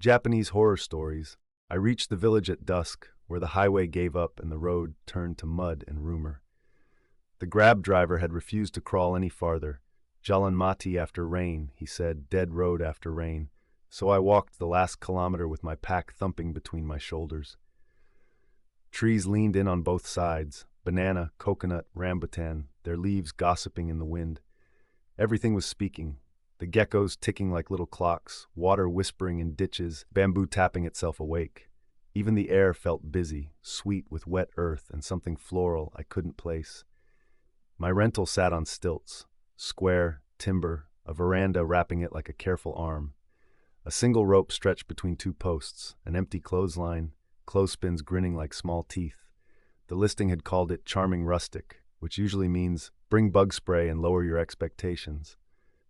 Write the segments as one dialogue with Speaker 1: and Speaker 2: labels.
Speaker 1: Japanese horror stories. I reached the village at dusk, where the highway gave up and the road turned to mud and rumor. The grab driver had refused to crawl any farther. Jalan mati after rain, he said, dead road after rain. So I walked the last kilometer with my pack thumping between my shoulders. Trees leaned in on both sides, banana, coconut, rambutan, their leaves gossiping in the wind. Everything was speaking, the geckos ticking like little clocks, water whispering in ditches, bamboo tapping itself awake. Even the air felt busy, sweet with wet earth and something floral I couldn't place. My rental sat on stilts, square, timber, a veranda wrapping it like a careful arm. A single rope stretched between two posts, an empty clothesline, clothespins grinning like small teeth. The listing had called it charming rustic, which usually means bring bug spray and lower your expectations.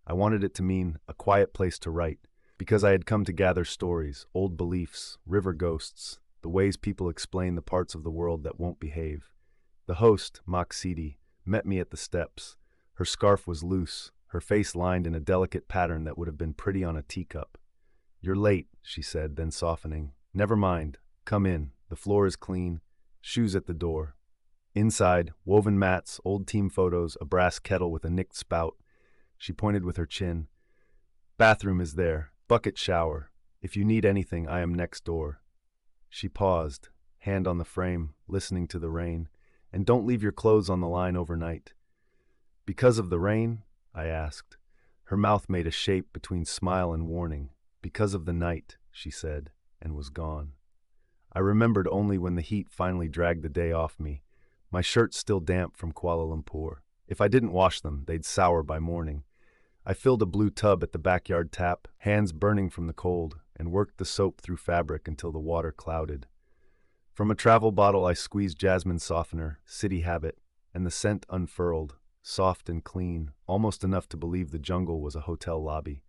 Speaker 1: I wanted it to mean a quiet place to write, because I had come to gather stories, old beliefs, river ghosts, the ways people explain the parts of the world that won't behave. The host, Maksidi, met me at the steps. Her scarf was loose, her face lined in a delicate pattern that would have been pretty on a teacup. "You're late," she said, then softening. "Never mind. Come in. The floor is clean. Shoes at the door." Inside, woven mats, old team photos, a brass kettle with a nicked spout. She pointed with her chin. "Bathroom is there. Bucket shower. If you need anything, I am next door." She paused, hand on the frame, listening to the rain. "And don't leave your clothes on the line overnight." "Because of the rain?" I asked. Her mouth made a shape between smile and warning. "Because of the night," she said, and was gone. I remembered only when the heat finally dragged the day off me. My shirts still damp from Kuala Lumpur. If I didn't wash them, they'd sour by morning. I filled a blue tub at the backyard tap, hands burning from the cold, and worked the soap through fabric until the water clouded. From a travel bottle I squeezed jasmine softener, city habit, and the scent unfurled, soft and clean, almost enough to believe the jungle was a hotel lobby.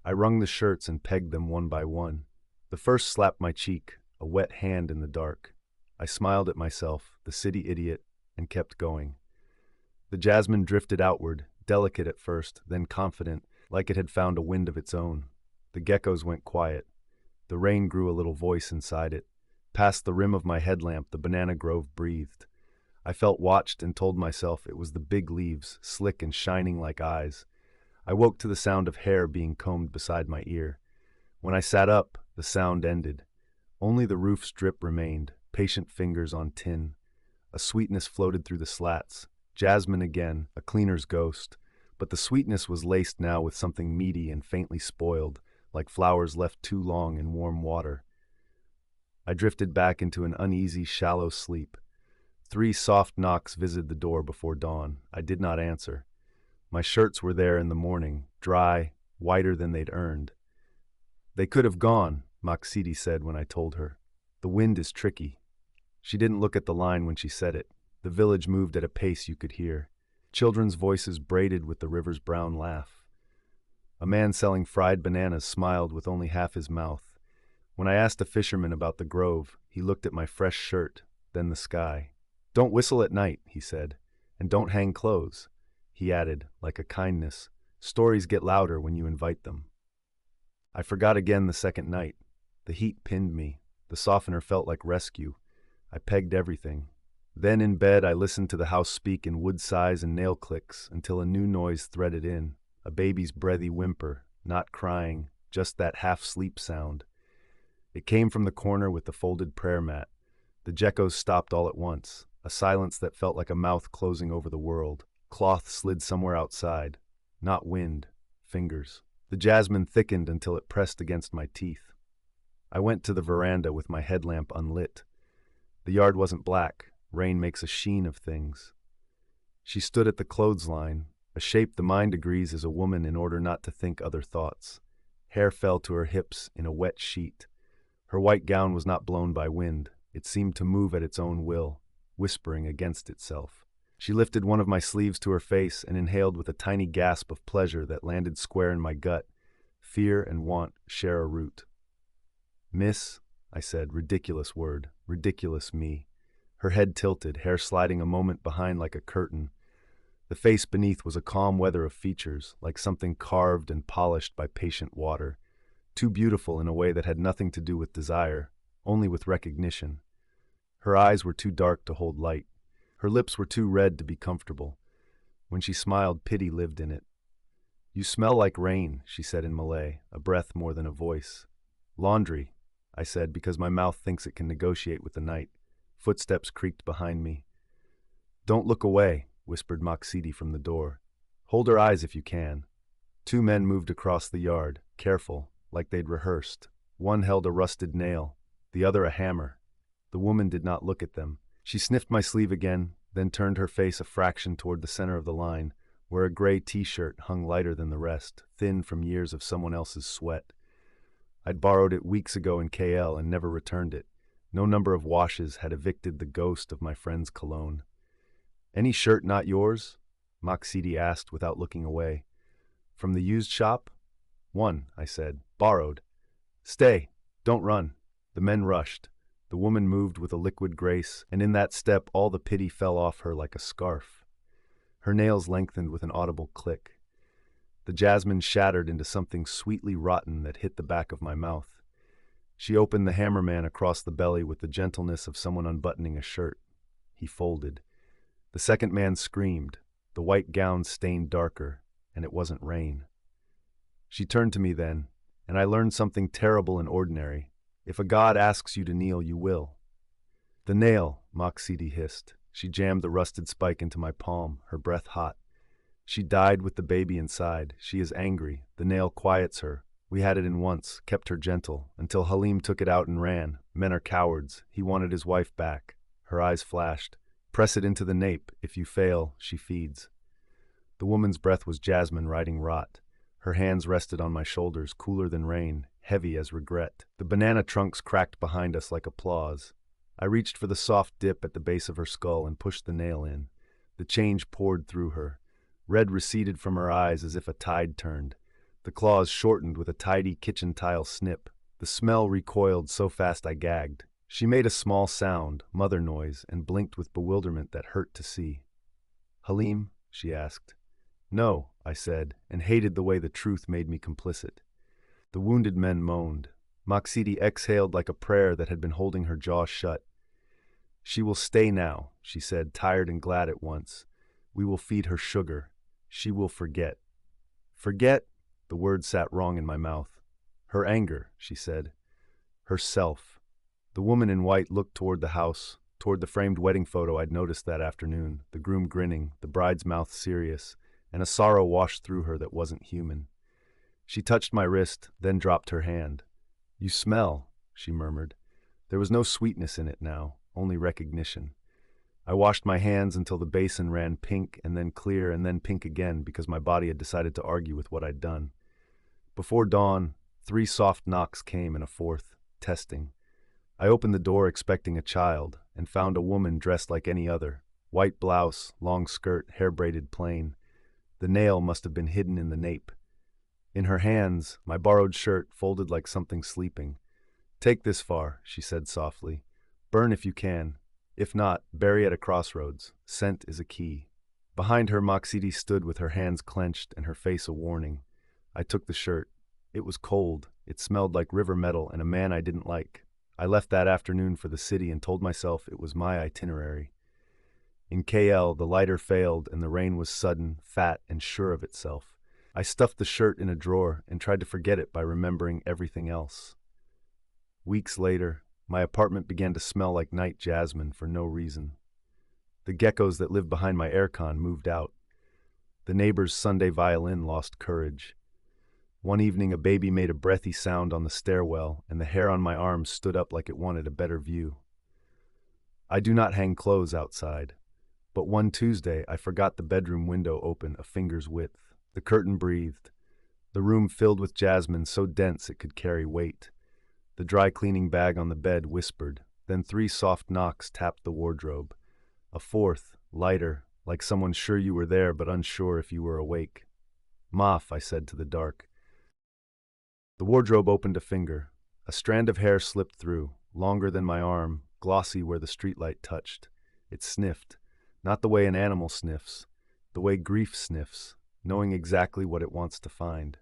Speaker 1: I wrung the shirts and pegged them one by one. The first slapped my cheek, a wet hand in the dark. I smiled at myself, the city idiot, and kept going. The jasmine drifted outward, delicate at first, then confident, like it had found a wind of its own. The geckos went quiet. The rain grew a little voice inside it. Past the rim of my headlamp, the banana grove breathed. I felt watched and told myself it was the big leaves, slick and shining like eyes. I woke to the sound of hair being combed beside my ear. When I sat up, the sound ended. Only the roof's drip remained, patient fingers on tin. A sweetness floated through the slats. Jasmine again, a cleaner's ghost. But the sweetness was laced now with something meaty and faintly spoiled, like flowers left too long in warm water. I drifted back into an uneasy, shallow sleep. 3 soft knocks visited the door before dawn. I did not answer. My shirts were there in the morning, dry, whiter than they'd earned. "They could have gone," Maksidi said when I told her. "The wind is tricky." She didn't look at the line when she said it. The village moved at a pace you could hear. Children's voices braided with the river's brown laugh. A man selling fried bananas smiled with only half his mouth. When I asked a fisherman about the grove, he looked at my fresh shirt, then the sky. "Don't whistle at night," he said, "and don't hang clothes." He added, like a kindness, "Stories get louder when you invite them." I forgot again the second night. The heat pinned me. The softener felt like rescue. I pegged everything. Then in bed I listened to the house speak in wood sighs and nail clicks until a new noise threaded in, a baby's breathy whimper, not crying, just that half-sleep sound. It came from the corner with the folded prayer mat. The geckos stopped all at once, a silence that felt like a mouth closing over the world. Cloth slid somewhere outside. Not wind, fingers. The jasmine thickened until it pressed against my teeth. I went to the veranda with my headlamp unlit. The yard wasn't black. Rain makes a sheen of things. She stood at the clothesline, a shape the mind agrees is a woman in order not to think other thoughts. Hair fell to her hips in a wet sheet. Her white gown was not blown by wind. It seemed to move at its own will, whispering against itself. She lifted one of my sleeves to her face and inhaled with a tiny gasp of pleasure that landed square in my gut. Fear and want share a root. "Miss," I said, ridiculous word, ridiculous me. Her head tilted, hair sliding a moment behind like a curtain. The face beneath was a calm weather of features, like something carved and polished by patient water. too beautiful in a way that had nothing to do with desire, only with recognition. Her eyes were too dark to hold light. Her lips were too red to be comfortable. When she smiled, pity lived in it. "You smell like rain," she said in Malay, a breath more than a voice. "Laundry," I said, because my mouth thinks it can negotiate with the night. Footsteps creaked behind me. "Don't look away," whispered Maksidi from the door. "Hold her eyes if you can." Two men moved across the yard, careful, like they'd rehearsed. One held a rusted nail, the other a hammer. The woman did not look at them. She sniffed my sleeve again, then turned her face a fraction toward the center of the line, where a gray t-shirt hung lighter than the rest, thin from years of someone else's sweat. I'd borrowed it weeks ago in KL and never returned it. No number of washes had evicted the ghost of my friend's cologne. "Any shirt not yours?" Maksidi asked without looking away. "From the used shop?" "One," I said. "Borrowed." "Stay. Don't run." The men rushed. The woman moved with a liquid grace, and in that step all the pity fell off her like a scarf. Her nails lengthened with an audible click. The jasmine shattered into something sweetly rotten that hit the back of my mouth. She opened the hammerman across the belly with the gentleness of someone unbuttoning a shirt. He folded. The second man screamed. The white gown stained darker, and it wasn't rain. She turned to me then, and I learned something terrible and ordinary. If a god asks you to kneel, you will. "The nail," Maksidi hissed. She jammed the rusted spike into my palm, her breath hot. "She died with the baby inside. She is angry. The nail quiets her. We had it in once, kept her gentle, until Halim took it out and ran. Men are cowards. He wanted his wife back." Her eyes flashed. "Press it into the nape. If you fail, she feeds." The woman's breath was jasmine riding rot. Her hands rested on my shoulders, cooler than rain, heavy as regret. The banana trunks cracked behind us like applause. I reached for the soft dip at the base of her skull and pushed the nail in. The change poured through her. Red receded from her eyes as if a tide turned. The claws shortened with a tidy kitchen tile snip. The smell recoiled so fast I gagged. She made a small sound, mother noise, and blinked with bewilderment that hurt to see. "Halim?" she asked. "No," I said, and hated the way the truth made me complicit. The wounded men moaned. Maksidi exhaled like a prayer that had been holding her jaw shut. "She will stay now," she said, tired and glad at once. "We will feed her sugar. She will forget." "Forget?" The word sat wrong in my mouth. "Her anger," she said. "Herself." The woman in white looked toward the house, toward the framed wedding photo I'd noticed that afternoon, the groom grinning, the bride's mouth serious, and a sorrow washed through her that wasn't human. She touched my wrist, then dropped her hand. "You smell," she murmured. There was no sweetness in it now, only recognition. I washed my hands until the basin ran pink and then clear and then pink again because my body had decided to argue with what I'd done. Before dawn, 3 soft knocks came and a 4th, testing. I opened the door expecting a child and found a woman dressed like any other. White blouse, long skirt, hair braided plain. The nail must have been hidden in the nape. In her hands, my borrowed shirt folded like something sleeping. "Take this far," she said softly. "Burn if you can. If not, bury at a crossroads. Scent is a key." Behind her, Maksidi stood with her hands clenched and her face a warning. I took the shirt. It was cold. It smelled like river metal and a man I didn't like. I left that afternoon for the city and told myself it was my itinerary. In KL, the lighter failed and the rain was sudden, fat, and sure of itself. I stuffed the shirt in a drawer and tried to forget it by remembering everything else. Weeks later, my apartment began to smell like night jasmine for no reason. The geckos that lived behind my aircon moved out. The neighbor's Sunday violin lost courage. One evening, a baby made a breathy sound on the stairwell, and the hair on my arms stood up like it wanted a better view. I do not hang clothes outside, but one Tuesday I forgot the bedroom window open a finger's width. The curtain breathed. The room filled with jasmine so dense it could carry weight. The dry cleaning bag on the bed whispered. Then 3 soft knocks tapped the wardrobe. A 4th, lighter, like someone sure you were there but unsure if you were awake. "Maaf," I said to the dark. The wardrobe opened a finger. A strand of hair slipped through, longer than my arm, glossy where the streetlight touched. It sniffed, not the way an animal sniffs, the way grief sniffs, knowing exactly what it wants to find.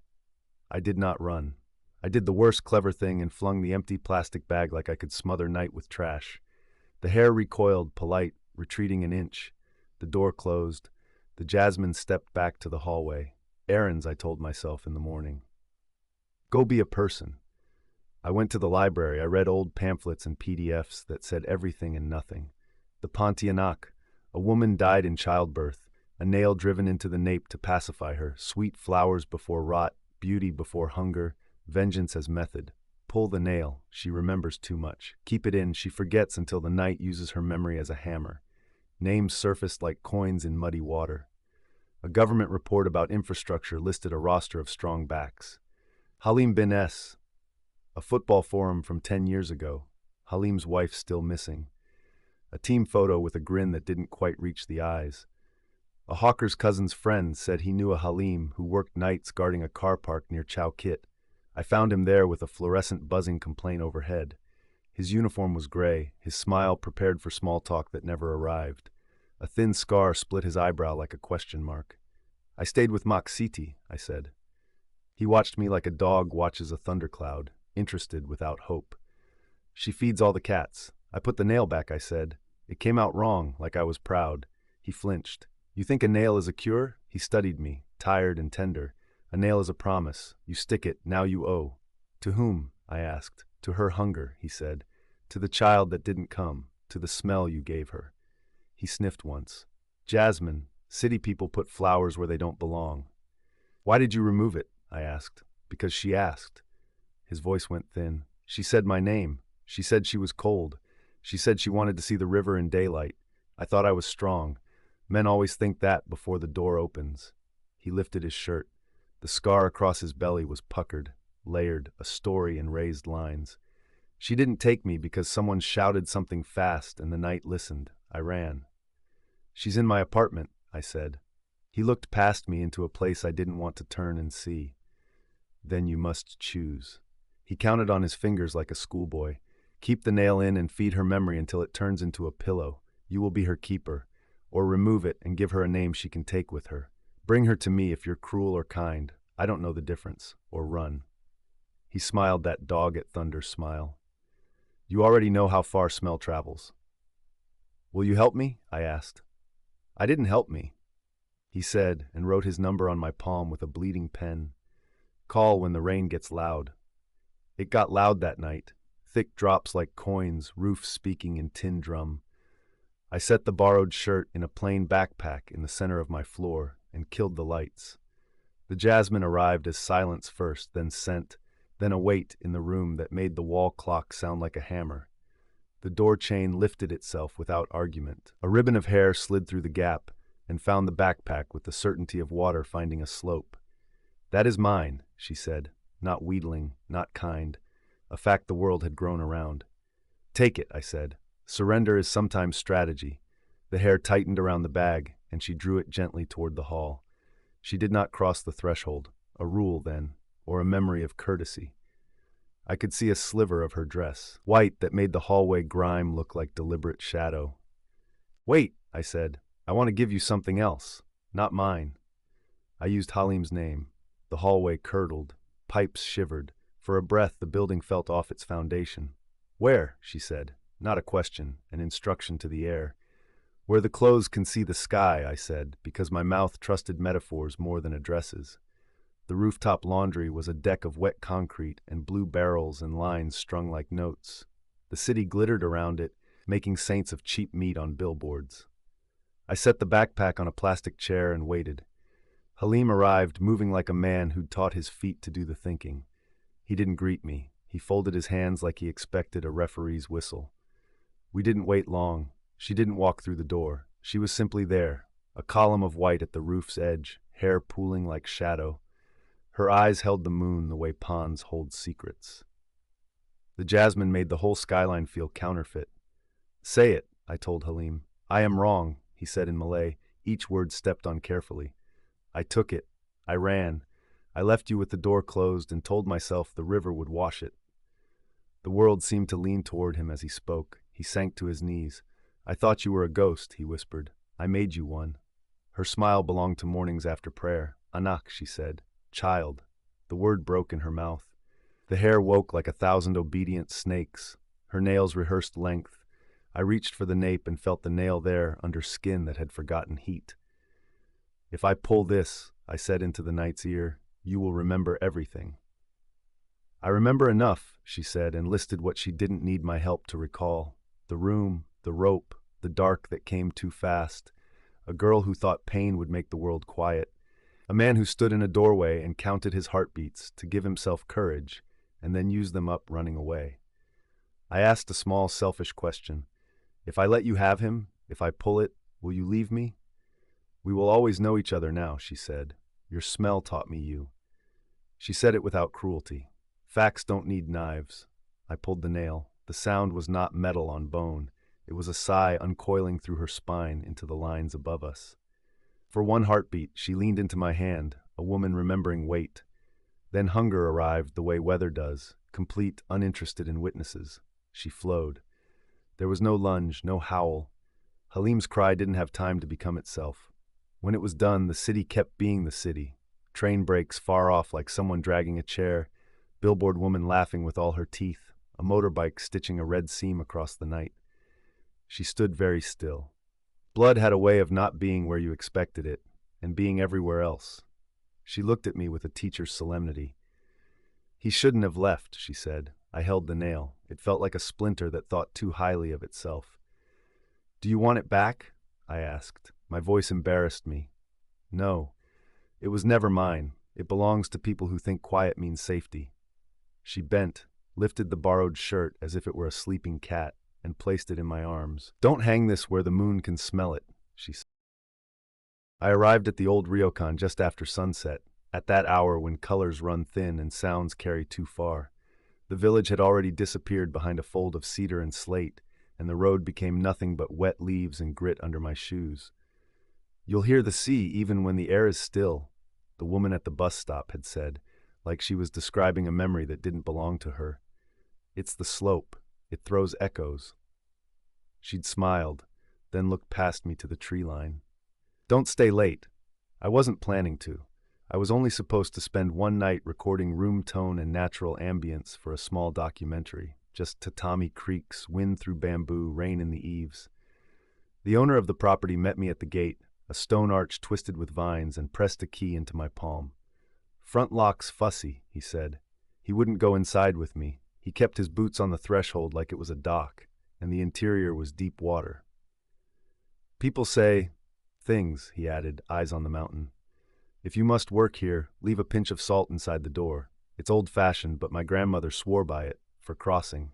Speaker 1: I did not run. I did the worst clever thing and flung the empty plastic bag like I could smother night with trash. The hair recoiled, polite, retreating an inch. The door closed. The jasmine stepped back to the hallway. Errands, I told myself in the morning. Go be a person. I went to the library. I read old pamphlets and PDFs that said everything and nothing. The Pontianak. A woman died in childbirth. A nail driven into the nape to pacify her. Sweet flowers before rot. Beauty before hunger. Vengeance as method. Pull the nail. She remembers too much. Keep it in. She forgets until the night uses her memory as a hammer. Names surfaced like coins in muddy water. A government report about infrastructure listed a roster of strong backs. Halim bin S. A football forum from 10 years ago. Halim's wife still missing. A team photo with a grin that didn't quite reach the eyes. A hawker's cousin's friend said he knew a Halim who worked nights guarding a car park near Chow Kit. I found him there with a fluorescent buzzing complaint overhead. His uniform was gray, his smile prepared for small talk that never arrived. A thin scar split his eyebrow like a question mark. I stayed with Maksiti, I said. He watched me like a dog watches a thundercloud, interested without hope. She feeds all the cats. I put the nail back, I said. It came out wrong, like I was proud. He flinched. You think a nail is a cure? He studied me, tired and tender. A nail is a promise. You stick it, now you owe. To whom? I asked. To her hunger, he said. To the child that didn't come. To the smell you gave her. He sniffed once. Jasmine. City people put flowers where they don't belong. Why did you remove it? I asked. Because she asked. His voice went thin. She said my name. She said she was cold. She said she wanted to see the river in daylight. I thought I was strong. Men always think that before the door opens. He lifted his shirt. The scar across his belly was puckered, layered, a story in raised lines. She didn't take me because someone shouted something fast and the night listened. I ran. She's in my apartment, I said. He looked past me into a place I didn't want to turn and see. Then you must choose. He counted on his fingers like a schoolboy. Keep the nail in and feed her memory until it turns into a pillow. You will be her keeper. Or remove it and give her a name she can take with her. Bring her to me if you're cruel or kind. I don't know the difference. Or run. He smiled that dog at thunder smile. You already know how far smell travels. Will you help me? I asked. I didn't help me, he said, and wrote his number on my palm with a bleeding pen. Call when the rain gets loud. It got loud that night. Thick drops like coins, roof speaking in tin drum. I set the borrowed shirt in a plain backpack in the center of my floor and killed the lights. The jasmine arrived as silence first, then scent, then a weight in the room that made the wall clock sound like a hammer. The door chain lifted itself without argument. A ribbon of hair slid through the gap and found the backpack with the certainty of water finding a slope. That is mine, she said, not wheedling, not kind, a fact the world had grown around. Take it, I said. Surrender is sometimes strategy. The hair tightened around the bag, and she drew it gently toward the hall. She did not cross the threshold, a rule then, or a memory of courtesy. I could see a sliver of her dress, white that made the hallway grime look like deliberate shadow. Wait, I said. I want to give you something else, not mine. I used Halim's name. The hallway curdled. Pipes shivered. For a breath, the building felt off its foundation. Where? She said. Not a question, an instruction to the air. Where the clothes can see the sky, I said, because my mouth trusted metaphors more than addresses. The rooftop laundry was a deck of wet concrete and blue barrels and lines strung like notes. The city glittered around it, making saints of cheap meat on billboards. I set the backpack on a plastic chair and waited. Halim arrived, moving like a man who'd taught his feet to do the thinking. He didn't greet me. He folded his hands like he expected a referee's whistle. We didn't wait long. She didn't walk through the door. She was simply there, a column of white at the roof's edge, hair pooling like shadow. Her eyes held the moon the way ponds hold secrets. The jasmine made the whole skyline feel counterfeit. Say it, I told Halim. I am wrong, he said in Malay, each word stepped on carefully. I took it. I ran. I left you with the door closed and told myself the river would wash it. The world seemed to lean toward him as he spoke. He sank to his knees. I thought you were a ghost, he whispered. I made you one. Her smile belonged to mornings after prayer. Anak, she said. Child. The word broke in her mouth. The hair woke like 1,000 obedient snakes, her nails rehearsed length. I reached for the nape and felt the nail there under skin that had forgotten heat. "If I pull this," I said into the night's ear, "you will remember everything." "I remember enough," she said, and listed what she didn't need my help to recall. The room, the rope, the dark that came too fast, a girl who thought pain would make the world quiet, a man who stood in a doorway and counted his heartbeats to give himself courage, and then used them up running away. I asked a small, selfish question. "If I let you have him, if I pull it, will you leave me?" "We will always know each other now," she said. "Your smell taught me you." She said it without cruelty. Facts don't need knives. I pulled the nail. The sound was not metal on bone. It was a sigh uncoiling through her spine into the lines above us. For one heartbeat, she leaned into my hand, a woman remembering weight. Then hunger arrived the way weather does, complete, uninterested in witnesses. She flowed. There was no lunge, no howl. Halim's cry didn't have time to become itself. When it was done, the city kept being the city. Train brakes far off like someone dragging a chair, billboard woman laughing with all her teeth, a motorbike stitching a red seam across the night. She stood very still. Blood had a way of not being where you expected it, and being everywhere else. She looked at me with a teacher's solemnity. "He shouldn't have left," she said. I held the nail. It felt like a splinter that thought too highly of itself. "Do you want it back?" I asked. My voice embarrassed me. "No. It was never mine. It belongs to people who think quiet means safety." She bent, lifted the borrowed shirt as if it were a sleeping cat, and placed it in my arms. "Don't hang this where the moon can smell it," she said. I arrived at the old ryokan just after sunset, at that hour when colors run thin and sounds carry too far. The village had already disappeared behind a fold of cedar and slate, and the road became nothing but wet leaves and grit under my shoes. "You'll hear the sea even when the air is still," the woman at the bus stop had said, like she was describing a memory that didn't belong to her. "It's the slope. It throws echoes." She'd smiled, then looked past me to the tree line. "Don't stay late." I wasn't planning to. I was only supposed to spend one night recording room tone and natural ambience for a small documentary, just tatami creaks, wind through bamboo, rain in the eaves. The owner of the property met me at the gate, a stone arch twisted with vines, and pressed a key into my palm. "Front lock's fussy," he said. He wouldn't go inside with me. He kept his boots on the threshold like it was a dock, and the interior was deep water. "People say things," he added, eyes on the mountain. "If you must work here, leave a pinch of salt inside the door. It's old-fashioned, but my grandmother swore by it, for crossing."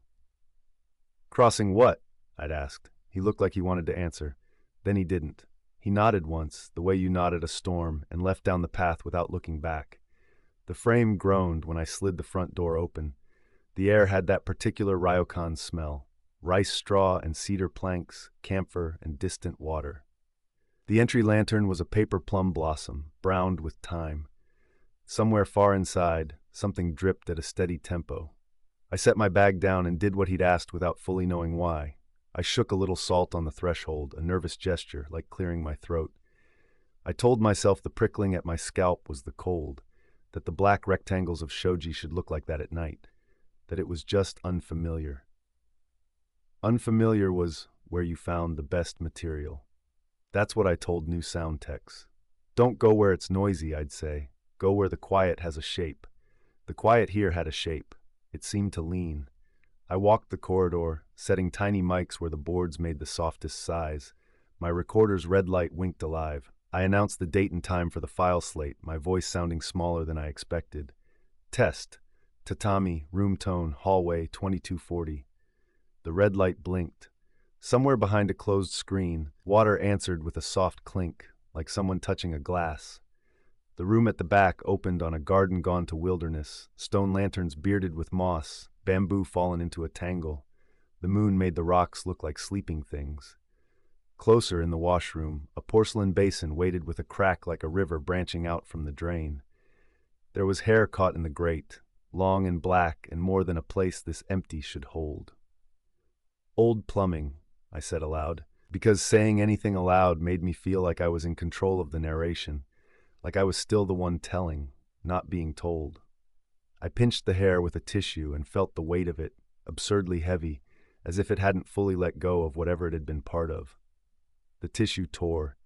Speaker 1: "Crossing what?" I'd asked. He looked like he wanted to answer. Then he didn't. He nodded once, the way you nod at a storm, and left down the path without looking back. The frame groaned when I slid the front door open. The air had that particular ryokan smell: rice straw and cedar planks, camphor and distant water. The entry lantern was a paper plum blossom, browned with time. Somewhere far inside, something dripped at a steady tempo. I set my bag down and did what he'd asked without fully knowing why. I shook a little salt on the threshold, a nervous gesture, like clearing my throat. I told myself the prickling at my scalp was the cold, that the black rectangles of shoji should look like that at night, that it was just unfamiliar. Unfamiliar was where you found the best material. That's what I told new sound techs. Don't go where it's noisy, I'd say. Go where the quiet has a shape. The quiet here had a shape. It seemed to lean. I walked the corridor, setting tiny mics where the boards made the softest sighs. My recorder's red light winked alive. I announced the date and time for the file slate, my voice sounding smaller than I expected. "Test. Tatami, room tone, hallway, 2240. The red light blinked. Somewhere behind a closed screen, water answered with a soft clink, like someone touching a glass. The room at the back opened on a garden gone to wilderness, stone lanterns bearded with moss, bamboo fallen into a tangle. The moon made the rocks look like sleeping things. Closer in the washroom, a porcelain basin waited with a crack like a river branching out from the drain. There was hair caught in the grate, long and black and more than a place this empty should hold. "Old plumbing," I said aloud, because saying anything aloud made me feel like I was in control of the narration, like I was still the one telling, not being told. I pinched the hair with a tissue and felt the weight of it, absurdly heavy, as if it hadn't fully let go of whatever it had been part of. The tissue tore.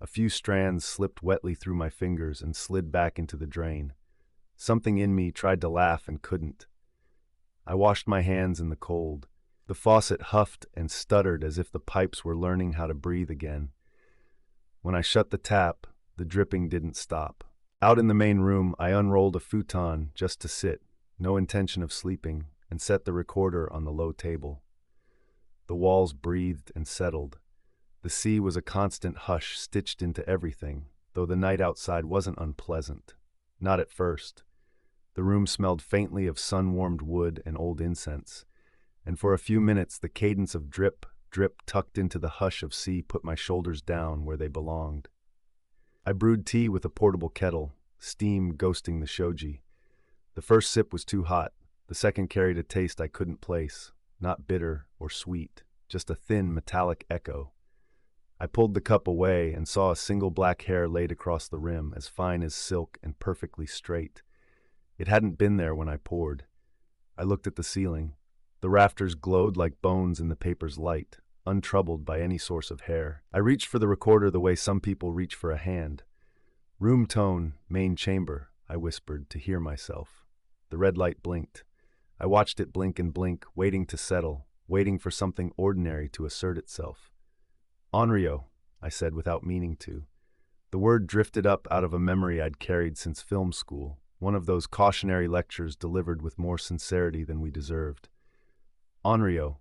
Speaker 1: A few strands slipped wetly through my fingers and slid back into the drain. Something in me tried to laugh and couldn't. I washed my hands in the cold. The faucet huffed and stuttered as if the pipes were learning how to breathe again. When I shut the tap, the dripping didn't stop. Out in the main room, I unrolled a futon just to sit, no intention of sleeping, and set the recorder on the low table. The walls breathed and settled. The sea was a constant hush stitched into everything, though the night outside wasn't unpleasant. Not at first. The room smelled faintly of sun-warmed wood and old incense, and for a few minutes the cadence of drip, drip tucked into the hush of sea put my shoulders down where they belonged. I brewed tea with a portable kettle, steam ghosting the shoji. The first sip was too hot. The second carried a taste I couldn't place, not bitter or sweet, just a thin metallic echo. I pulled the cup away and saw a single black hair laid across the rim, as fine as silk and perfectly straight. It hadn't been there when I poured. I looked at the ceiling. The rafters glowed like bones in the paper's light, untroubled by any source of hair. I reached for the recorder the way some people reach for a hand. "Room tone, main chamber," I whispered to hear myself. The red light blinked. I watched it blink and blink, waiting to settle, waiting for something ordinary to assert itself. "Onryō," I said without meaning to. The word drifted up out of a memory I'd carried since film school, one of those cautionary lectures delivered with more sincerity than we deserved. Onryō,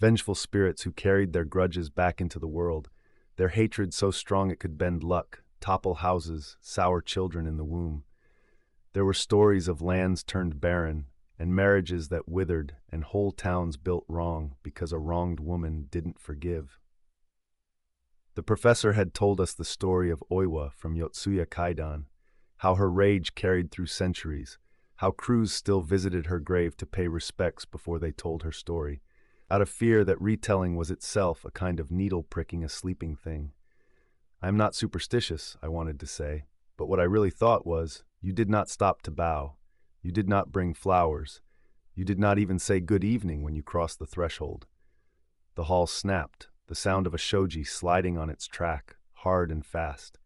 Speaker 1: vengeful spirits who carried their grudges back into the world, their hatred so strong it could bend luck, topple houses, sour children in the womb. There were stories of lands turned barren, and marriages that withered, and whole towns built wrong because a wronged woman didn't forgive. The professor had told us the story of Oiwa from Yotsuya Kaidan, how her rage carried through centuries, how crews still visited her grave to pay respects before they told her story, out of fear that retelling was itself a kind of needle pricking a sleeping thing. I am not superstitious, I wanted to say, but what I really thought was, you did not stop to bow, you did not bring flowers, you did not even say good evening when you crossed the threshold. The hall snapped, the sound of a shoji sliding on its track, hard and fast.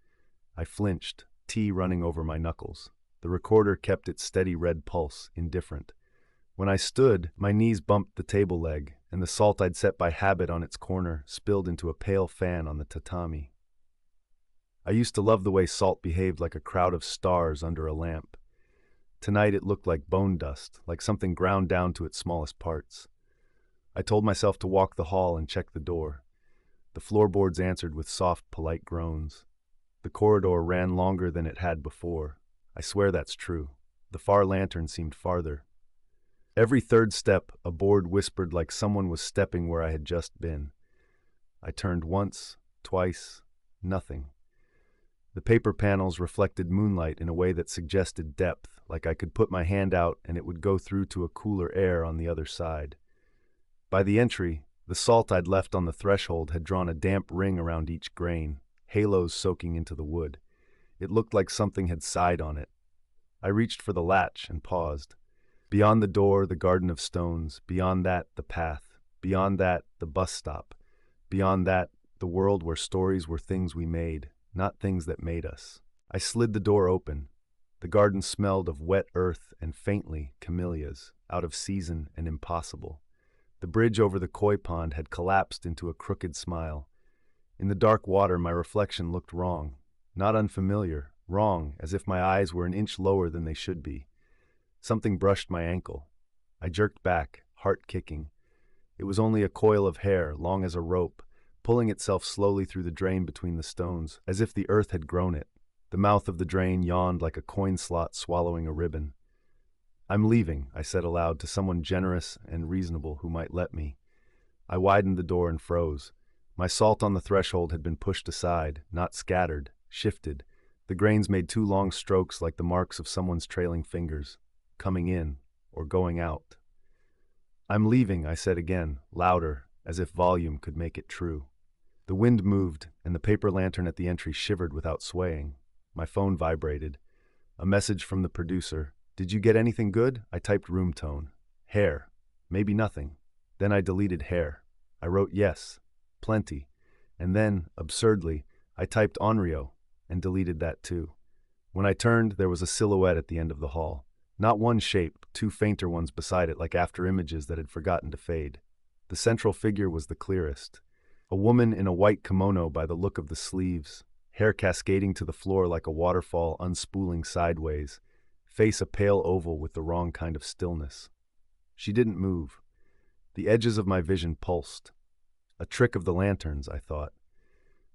Speaker 1: I flinched, tea running over my knuckles. The recorder kept its steady red pulse, indifferent. When I stood, my knees bumped the table leg, and the salt I'd set by habit on its corner spilled into a pale fan on the tatami. I used to love the way salt behaved like a crowd of stars under a lamp. Tonight it looked like bone dust, like something ground down to its smallest parts. I told myself to walk the hall and check the door. The floorboards answered with soft, polite groans. The corridor ran longer than it had before. I swear that's true. The far lantern seemed farther. Every third step, a board whispered like someone was stepping where I had just been. I turned once, twice, nothing. The paper panels reflected moonlight in a way that suggested depth, like I could put my hand out and it would go through to a cooler air on the other side. By the entry, the salt I'd left on the threshold had drawn a damp ring around each grain, halos soaking into the wood. It looked like something had sighed on it. I reached for the latch and paused. Beyond the door, the garden of stones. Beyond that, the path. Beyond that, the bus stop. Beyond that, the world where stories were things we made, not things that made us. I slid the door open. The garden smelled of wet earth and faintly camellias, out of season and impossible. The bridge over the koi pond had collapsed into a crooked smile. In the dark water, my reflection looked wrong. Not unfamiliar, wrong, as if my eyes were an inch lower than they should be. Something brushed my ankle. I jerked back, heart kicking. It was only a coil of hair, long as a rope, pulling itself slowly through the drain between the stones, as if the earth had grown it. The mouth of the drain yawned like a coin slot swallowing a ribbon. "I'm leaving," I said aloud to someone generous and reasonable who might let me. I widened the door and froze. My salt on the threshold had been pushed aside, not scattered, shifted. The grains made two long strokes like the marks of someone's trailing fingers, coming in or going out. "I'm leaving," I said again, louder, as if volume could make it true. The wind moved, and the paper lantern at the entry shivered without swaying. My phone vibrated. A message from the producer. Did you get anything good? I typed room tone. Hair. Maybe nothing. Then I deleted hair. I wrote yes. Plenty. And then, absurdly, I typed Onryō and deleted that too. When I turned, there was a silhouette at the end of the hall. Not one shape, two fainter ones beside it like after images that had forgotten to fade. The central figure was the clearest. A woman in a white kimono by the look of the sleeves, hair cascading to the floor like a waterfall unspooling sideways, face a pale oval with the wrong kind of stillness. She didn't move. The edges of my vision pulsed. A trick of the lanterns, I thought.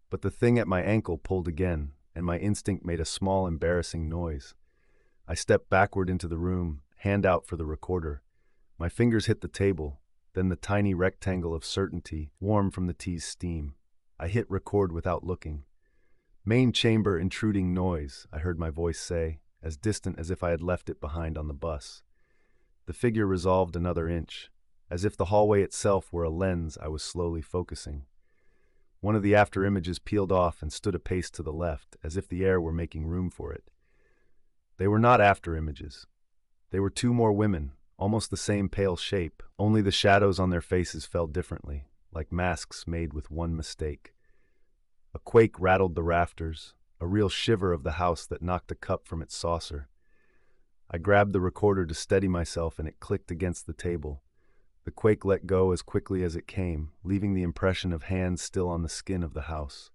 Speaker 1: But the thing at my ankle pulled again, and my instinct made a small, embarrassing noise. I stepped backward into the room, hand out for the recorder. My fingers hit the table, then the tiny rectangle of certainty, warm from the tea's steam. I hit record without looking. Main chamber intruding noise, I heard my voice say, as distant as if I had left it behind on the bus. The figure resolved another inch, as if the hallway itself were a lens I was slowly focusing. One of the after images peeled off and stood a pace to the left, as if the air were making room for it. They were not after images. They were two more women, almost the same pale shape, only the shadows on their faces fell differently, like masks made with one mistake. A quake rattled the rafters, a real shiver of the house that knocked a cup from its saucer. I grabbed the recorder to steady myself and it clicked against the table. The quake let go as quickly as it came, leaving the impression of hands still on the skin of the house.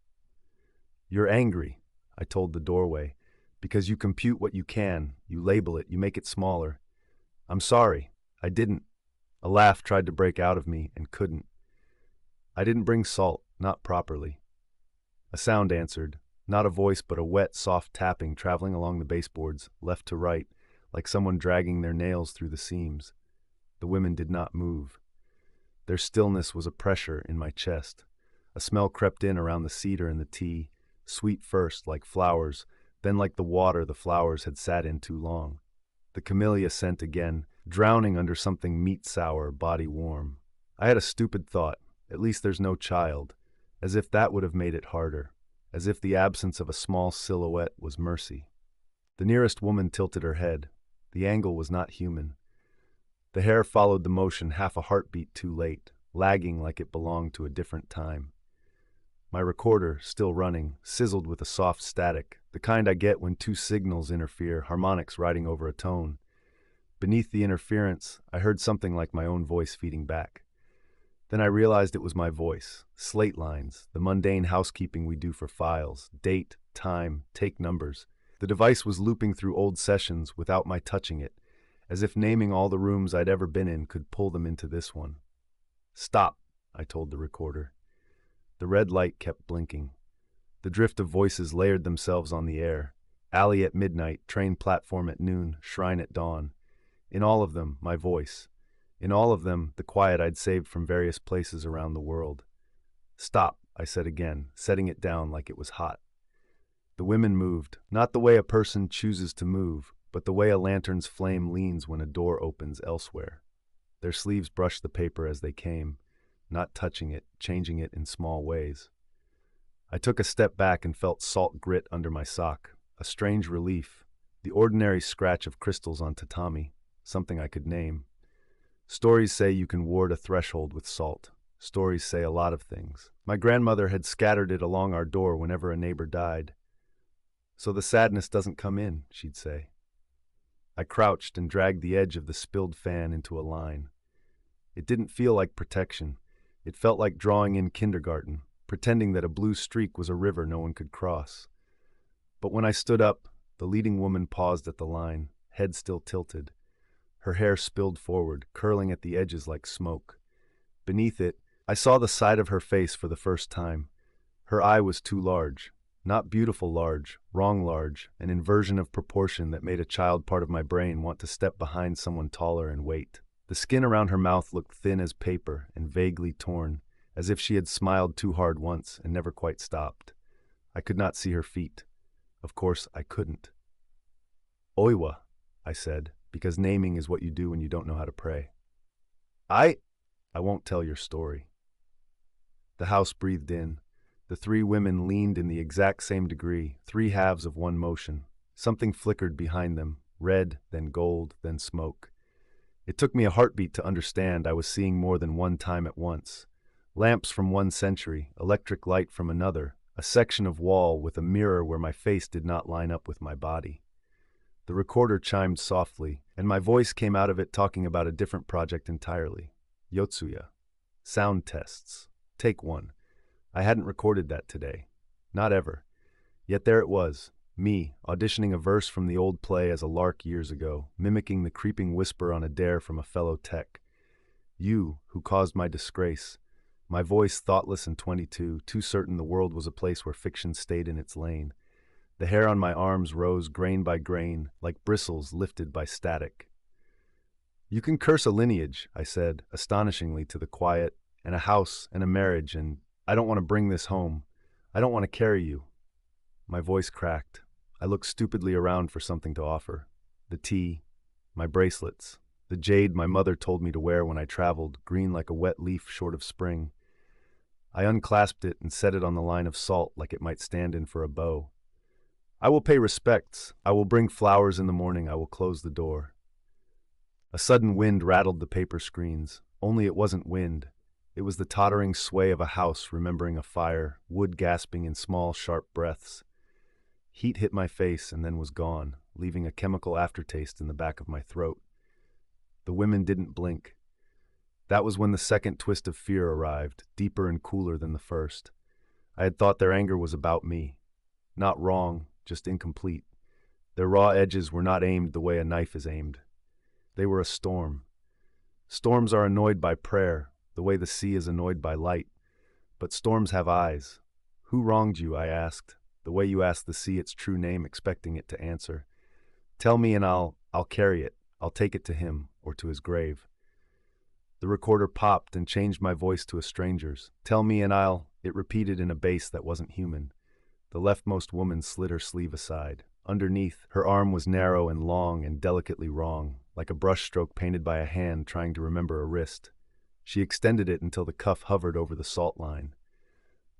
Speaker 1: "You're angry," I told the doorway, "because you compute what you can, you label it, you make it smaller. I'm sorry, I didn't." A laugh tried to break out of me and couldn't. "I didn't bring salt, not properly." A sound answered, not a voice but a wet, soft tapping traveling along the baseboards, left to right, like someone dragging their nails through the seams. The women did not move. Their stillness was a pressure in my chest. A smell crept in around the cedar and the tea, sweet first, like flowers, then like the water the flowers had sat in too long. The camellia scent again, drowning under something meat-sour, body-warm. I had a stupid thought. At least there's no child. As if that would have made it harder. As if the absence of a small silhouette was mercy. The nearest woman tilted her head. The angle was not human. The hair followed the motion half a heartbeat too late, lagging like it belonged to a different time. My recorder, still running, sizzled with a soft static, the kind I get when two signals interfere, harmonics riding over a tone. Beneath the interference, I heard something like my own voice feeding back. Then I realized it was my voice, slate lines, the mundane housekeeping we do for files, date, time, take numbers. The device was looping through old sessions without my touching it, as if naming all the rooms I'd ever been in could pull them into this one. "Stop," I told the recorder. The red light kept blinking. The drift of voices layered themselves on the air. Alley at midnight, train platform at noon, shrine at dawn. In all of them, my voice. In all of them, the quiet I'd saved from various places around the world. "Stop," I said again, setting it down like it was hot. The women moved, not the way a person chooses to move, but the way a lantern's flame leans when a door opens elsewhere. Their sleeves brushed the paper as they came, not touching it, changing it in small ways. I took a step back and felt salt grit under my sock, a strange relief, the ordinary scratch of crystals on tatami, something I could name. Stories say you can ward a threshold with salt. Stories say a lot of things. My grandmother had scattered it along our door whenever a neighbor died. "So the sadness doesn't come in," she'd say. I crouched and dragged the edge of the spilled fan into a line. It didn't feel like protection. It felt like drawing in kindergarten, pretending that a blue streak was a river no one could cross. But when I stood up, the leading woman paused at the line, head still tilted. Her hair spilled forward, curling at the edges like smoke. Beneath it, I saw the side of her face for the first time. Her eye was too large. Not beautiful large, wrong large, an inversion of proportion that made a child part of my brain want to step behind someone taller and wait. The skin around her mouth looked thin as paper and vaguely torn, as if she had smiled too hard once and never quite stopped. I could not see her feet. Of course, I couldn't. "Oiwa," I said, because naming is what you do when you don't know how to pray. I won't tell your story." The house breathed in. The three women leaned in the exact same degree, three halves of one motion. Something flickered behind them, red, then gold, then smoke. It took me a heartbeat to understand I was seeing more than one time at once. Lamps from one century, electric light from another, a section of wall with a mirror where my face did not line up with my body. The recorder chimed softly, and my voice came out of it talking about a different project entirely. Yotsuya. Sound tests. Take one. I hadn't recorded that today. Not ever. Yet there it was, me, auditioning a verse from the old play as a lark years ago, mimicking the creeping whisper on a dare from a fellow tech. You, who caused my disgrace. My voice thoughtless and 22, too certain the world was a place where fiction stayed in its lane. The hair on my arms rose grain by grain, like bristles lifted by static. You can curse a lineage, I said, astonishingly to the quiet, and a house, and a marriage, and I don't want to bring this home. I don't want to carry you. My voice cracked. I looked stupidly around for something to offer. The tea, my bracelets, the jade my mother told me to wear when I traveled, green like a wet leaf short of spring. I unclasped it and set it on the line of salt like it might stand in for a bow. I will pay respects. I will bring flowers in the morning. I will close the door. A sudden wind rattled the paper screens. Only it wasn't wind. It was the tottering sway of a house remembering a fire, wood gasping in small, sharp breaths. Heat hit my face and then was gone, leaving a chemical aftertaste in the back of my throat. The women didn't blink. That was when the second twist of fear arrived, deeper and cooler than the first. I had thought their anger was about me. Not wrong, just incomplete. Their raw edges were not aimed the way a knife is aimed. They were a storm. Storms are annoyed by prayer, the way the sea is annoyed by light. But storms have eyes. Who wronged you, I asked, the way you asked the sea its true name, expecting it to answer. Tell me and I'll carry it. I'll take it to him, or to his grave. The recorder popped and changed my voice to a stranger's. Tell me and it repeated in a bass that wasn't human. The leftmost woman slid her sleeve aside. Underneath, her arm was narrow and long and delicately wrong, like a brushstroke painted by a hand trying to remember a wrist. She extended it until the cuff hovered over the salt line.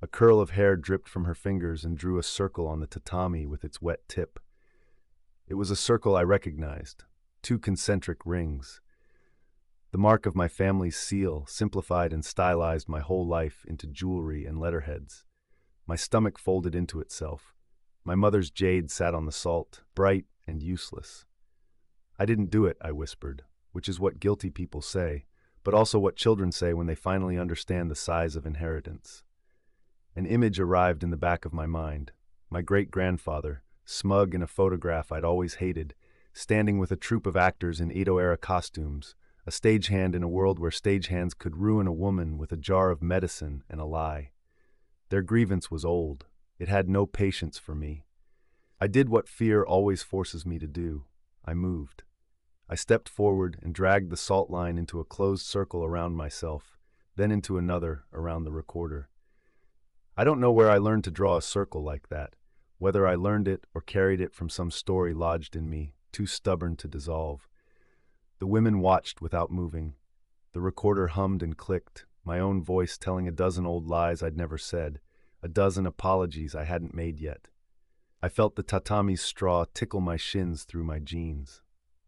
Speaker 1: A curl of hair dripped from her fingers and drew a circle on the tatami with its wet tip. It was a circle I recognized, 2 concentric rings. The mark of my family's seal simplified and stylized my whole life into jewelry and letterheads. My stomach folded into itself. My mother's jade sat on the salt, bright and useless. I didn't do it, I whispered, which is what guilty people say, but also what children say when they finally understand the size of inheritance. An image arrived in the back of my mind. My great-grandfather, smug in a photograph I'd always hated, standing with a troupe of actors in Edo-era costumes, a stagehand in a world where stagehands could ruin a woman with a jar of medicine and a lie. Their grievance was old. It had no patience for me. I did what fear always forces me to do. I moved. I stepped forward and dragged the salt line into a closed circle around myself, then into another around the recorder. I don't know where I learned to draw a circle like that, whether I learned it or carried it from some story lodged in me, too stubborn to dissolve. The women watched without moving. The recorder hummed and clicked, my own voice telling a dozen old lies I'd never said, a dozen apologies I hadn't made yet. I felt the tatami's straw tickle my shins through my jeans.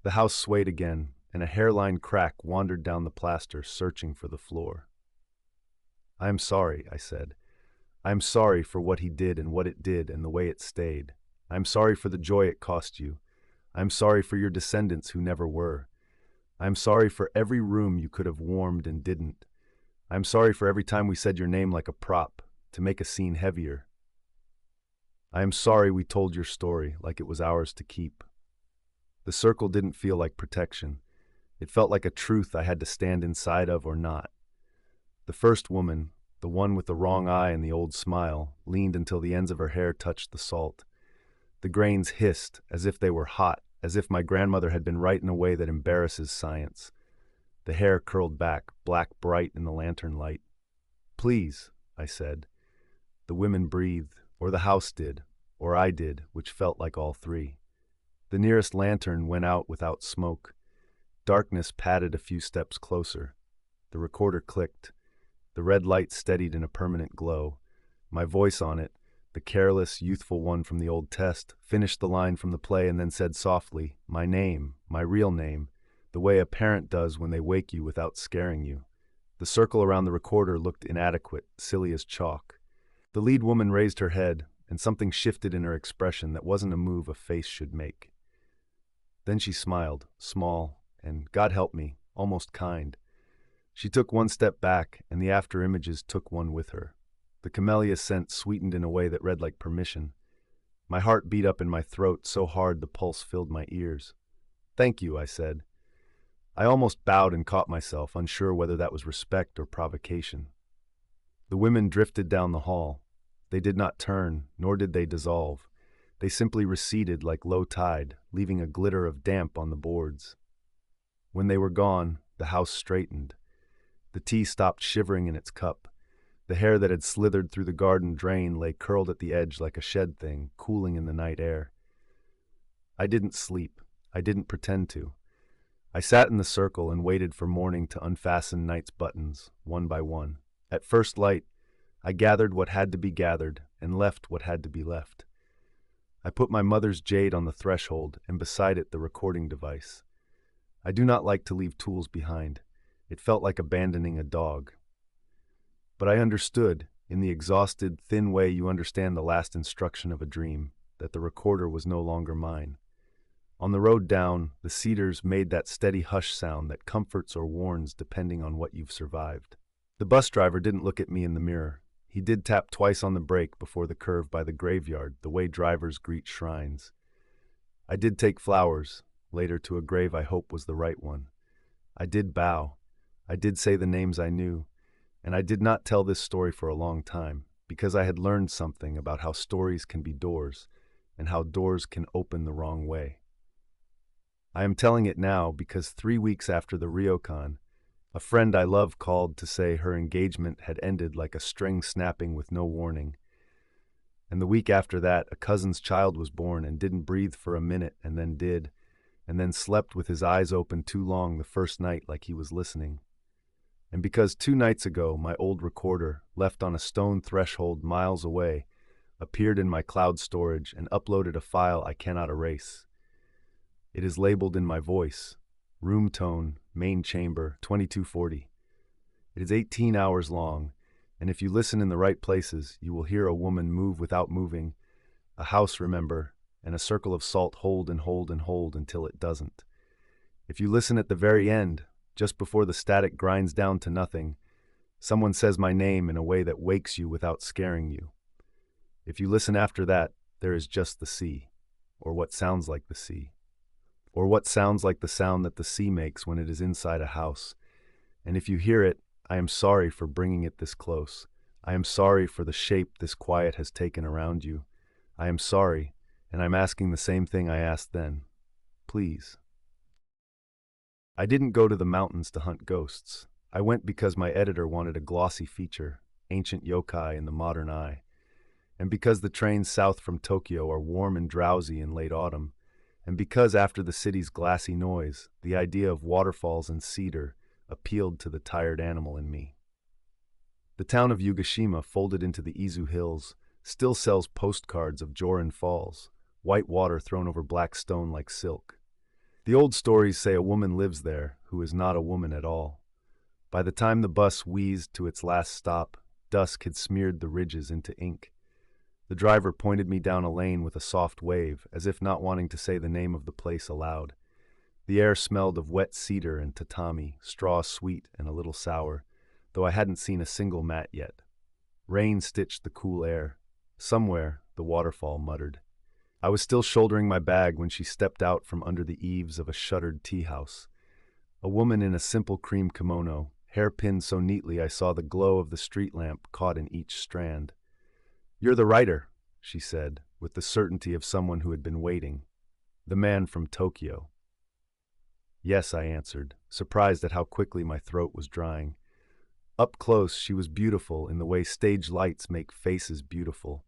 Speaker 1: The house swayed again, and a hairline crack wandered down the plaster, searching for the floor. I am sorry, I said. I am sorry for what he did and what it did and the way it stayed. I am sorry for the joy it cost you. I am sorry for your descendants who never were. I am sorry for every room you could have warmed and didn't. I am sorry for every time we said your name like a prop, to make a scene heavier. I am sorry we told your story like it was ours to keep. The circle didn't feel like protection. It felt like a truth I had to stand inside of or not. The first woman, the one with the wrong eye and the old smile, leaned until the ends of her hair touched the salt. The grains hissed, as if they were hot, as if my grandmother had been right in a way that embarrasses science. The hair curled back, black bright in the lantern light. Please, I said. The women breathed, or the house did, or I did, which felt like all three. The nearest lantern went out without smoke. Darkness padded a few steps closer. The recorder clicked. The red light steadied in a permanent glow. My voice on it, the careless, youthful one from the Old Test, finished the line from the play and then said softly, "My name, my real name," the way a parent does when they wake you without scaring you. The circle around the recorder looked inadequate, silly as chalk. The lead woman raised her head, and something shifted in her expression that wasn't a move a face should make. Then she smiled, small, and, God help me, almost kind. She took one step back, and the after-images took one with her. The camellia scent sweetened in a way that read like permission. My heart beat up in my throat so hard the pulse filled my ears. "Thank you," I said. I almost bowed and caught myself, unsure whether that was respect or provocation. The women drifted down the hall. They did not turn, nor did they dissolve. They simply receded like low tide, leaving a glitter of damp on the boards. When they were gone, the house straightened. The tea stopped shivering in its cup. The hair that had slithered through the garden drain lay curled at the edge like a shed thing, cooling in the night air. I didn't sleep. I didn't pretend to. I sat in the circle and waited for morning to unfasten night's buttons, one by one. At first light, I gathered what had to be gathered and left what had to be left. I put my mother's jade on the threshold and beside it the recording device. I do not like to leave tools behind. It felt like abandoning a dog. But I understood, in the exhausted, thin way you understand the last instruction of a dream, that the recorder was no longer mine. On the road down, the cedars made that steady hush sound that comforts or warns depending on what you've survived. The bus driver didn't look at me in the mirror. He did tap twice on the brake before the curve by the graveyard, the way drivers greet shrines. I did take flowers, later to a grave I hope was the right one. I did bow. I did say the names I knew. And I did not tell this story for a long time, because I had learned something about how stories can be doors, and how doors can open the wrong way. I am telling it now because 3 weeks after the ryokan, a friend I love called to say her engagement had ended like a string snapping with no warning. And the week after that, a cousin's child was born and didn't breathe for a minute and then did, and then slept with his eyes open too long the first night like he was listening. And because 2 nights ago my old recorder, left on a stone threshold miles away, appeared in my cloud storage and uploaded a file I cannot erase. It is labeled in my voice, room tone, main chamber, 2240. It is 18 hours long, and if you listen in the right places, you will hear a woman move without moving, a house remember, and a circle of salt hold and hold and hold until it doesn't. If you listen at the very end, just before the static grinds down to nothing, someone says my name in a way that wakes you without scaring you. If you listen after that, there is just the sea, or what sounds like the sea, or what sounds like the sound that the sea makes when it is inside a house. And if you hear it, I am sorry for bringing it this close. I am sorry for the shape this quiet has taken around you. I am sorry, and I'm asking the same thing I asked then. Please. I didn't go to the mountains to hunt ghosts. I went because my editor wanted a glossy feature, ancient yokai in the modern eye. And because the trains south from Tokyo are warm and drowsy in late autumn. And because after the city's glassy noise, the idea of waterfalls and cedar appealed to the tired animal in me. The town of Yugashima, folded into the Izu Hills, still sells postcards of Jorin Falls, white water thrown over black stone like silk. The old stories say a woman lives there who is not a woman at all. By the time the bus wheezed to its last stop, dusk had smeared the ridges into ink. The driver pointed me down a lane with a soft wave, as if not wanting to say the name of the place aloud. The air smelled of wet cedar and tatami, straw sweet and a little sour, though I hadn't seen a single mat yet. Rain stitched the cool air. Somewhere, the waterfall muttered. I was still shouldering my bag when she stepped out from under the eaves of a shuttered tea house. A woman in a simple cream kimono, hair pinned so neatly I saw the glow of the street lamp caught in each strand. "You're the writer," she said, with the certainty of someone who had been waiting. "The man from Tokyo." "Yes," I answered, surprised at how quickly my throat was drying. Up close, she was beautiful in the way stage lights make faces beautiful.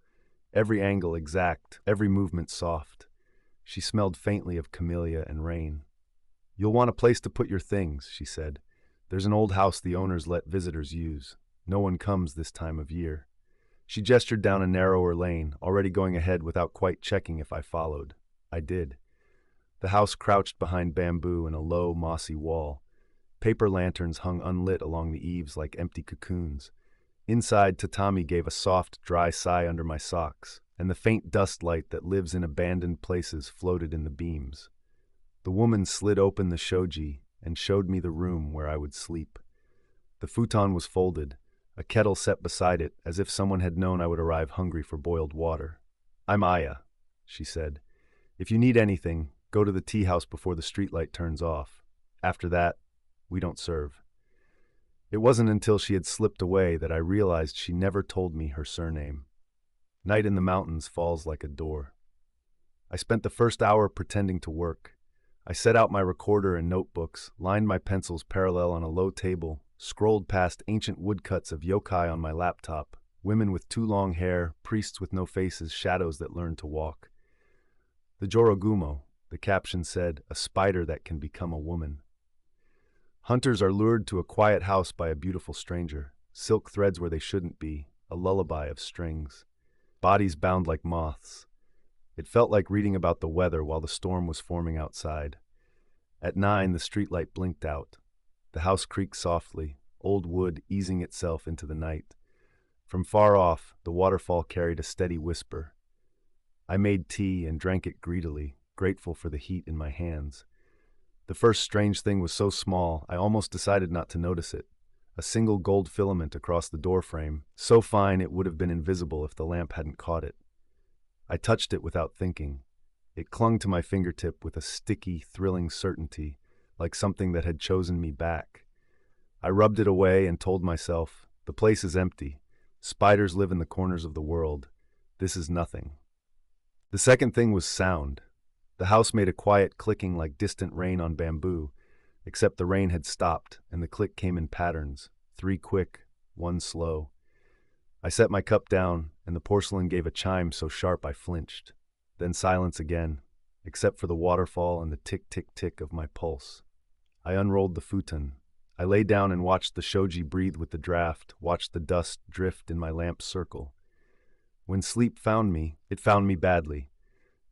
Speaker 1: Every angle exact, every movement soft. She smelled faintly of camellia and rain. "You'll want a place to put your things," she said. "There's an old house the owners let visitors use. No one comes this time of year." She gestured down a narrower lane, already going ahead without quite checking if I followed. I did. The house crouched behind bamboo and a low, mossy wall. Paper lanterns hung unlit along the eaves like empty cocoons. Inside, tatami gave a soft, dry sigh under my socks, and the faint dust light that lives in abandoned places floated in the beams. The woman slid open the shoji and showed me the room where I would sleep. The futon was folded, a kettle set beside it, as if someone had known I would arrive hungry for boiled water. "I'm Aya," she said. "If you need anything, go to the tea house before the streetlight turns off. After that, we don't serve." It wasn't until she had slipped away that I realized she never told me her surname. Night in the mountains falls like a door. I spent the first hour pretending to work. I set out my recorder and notebooks, lined my pencils parallel on a low table, scrolled past ancient woodcuts of yokai on my laptop, women with too long hair, priests with no faces, shadows that learn to walk. The Jorogumo, the caption said, a spider that can become a woman. Hunters are lured to a quiet house by a beautiful stranger, silk threads where they shouldn't be, a lullaby of strings. Bodies bound like moths. It felt like reading about the weather while the storm was forming outside. At 9, the streetlight blinked out. The house creaked softly, old wood easing itself into the night. From far off, the waterfall carried a steady whisper. I made tea and drank it greedily, grateful for the heat in my hands. The first strange thing was so small, I almost decided not to notice it. A single gold filament across the doorframe, so fine it would have been invisible if the lamp hadn't caught it. I touched it without thinking. It clung to my fingertip with a sticky, thrilling certainty, like something that had chosen me back. I rubbed it away and told myself, the place is empty. Spiders live in the corners of the world. This is nothing. The second thing was sound. The house made a quiet clicking like distant rain on bamboo, except the rain had stopped and the click came in patterns, 3 quick, 1 slow. I set my cup down and the porcelain gave a chime so sharp I flinched. Then silence again, except for the waterfall and the tick-tick-tick of my pulse. I unrolled the futon. I lay down and watched the shoji breathe with the draft, watched the dust drift in my lamp's circle. When sleep found me, it found me badly.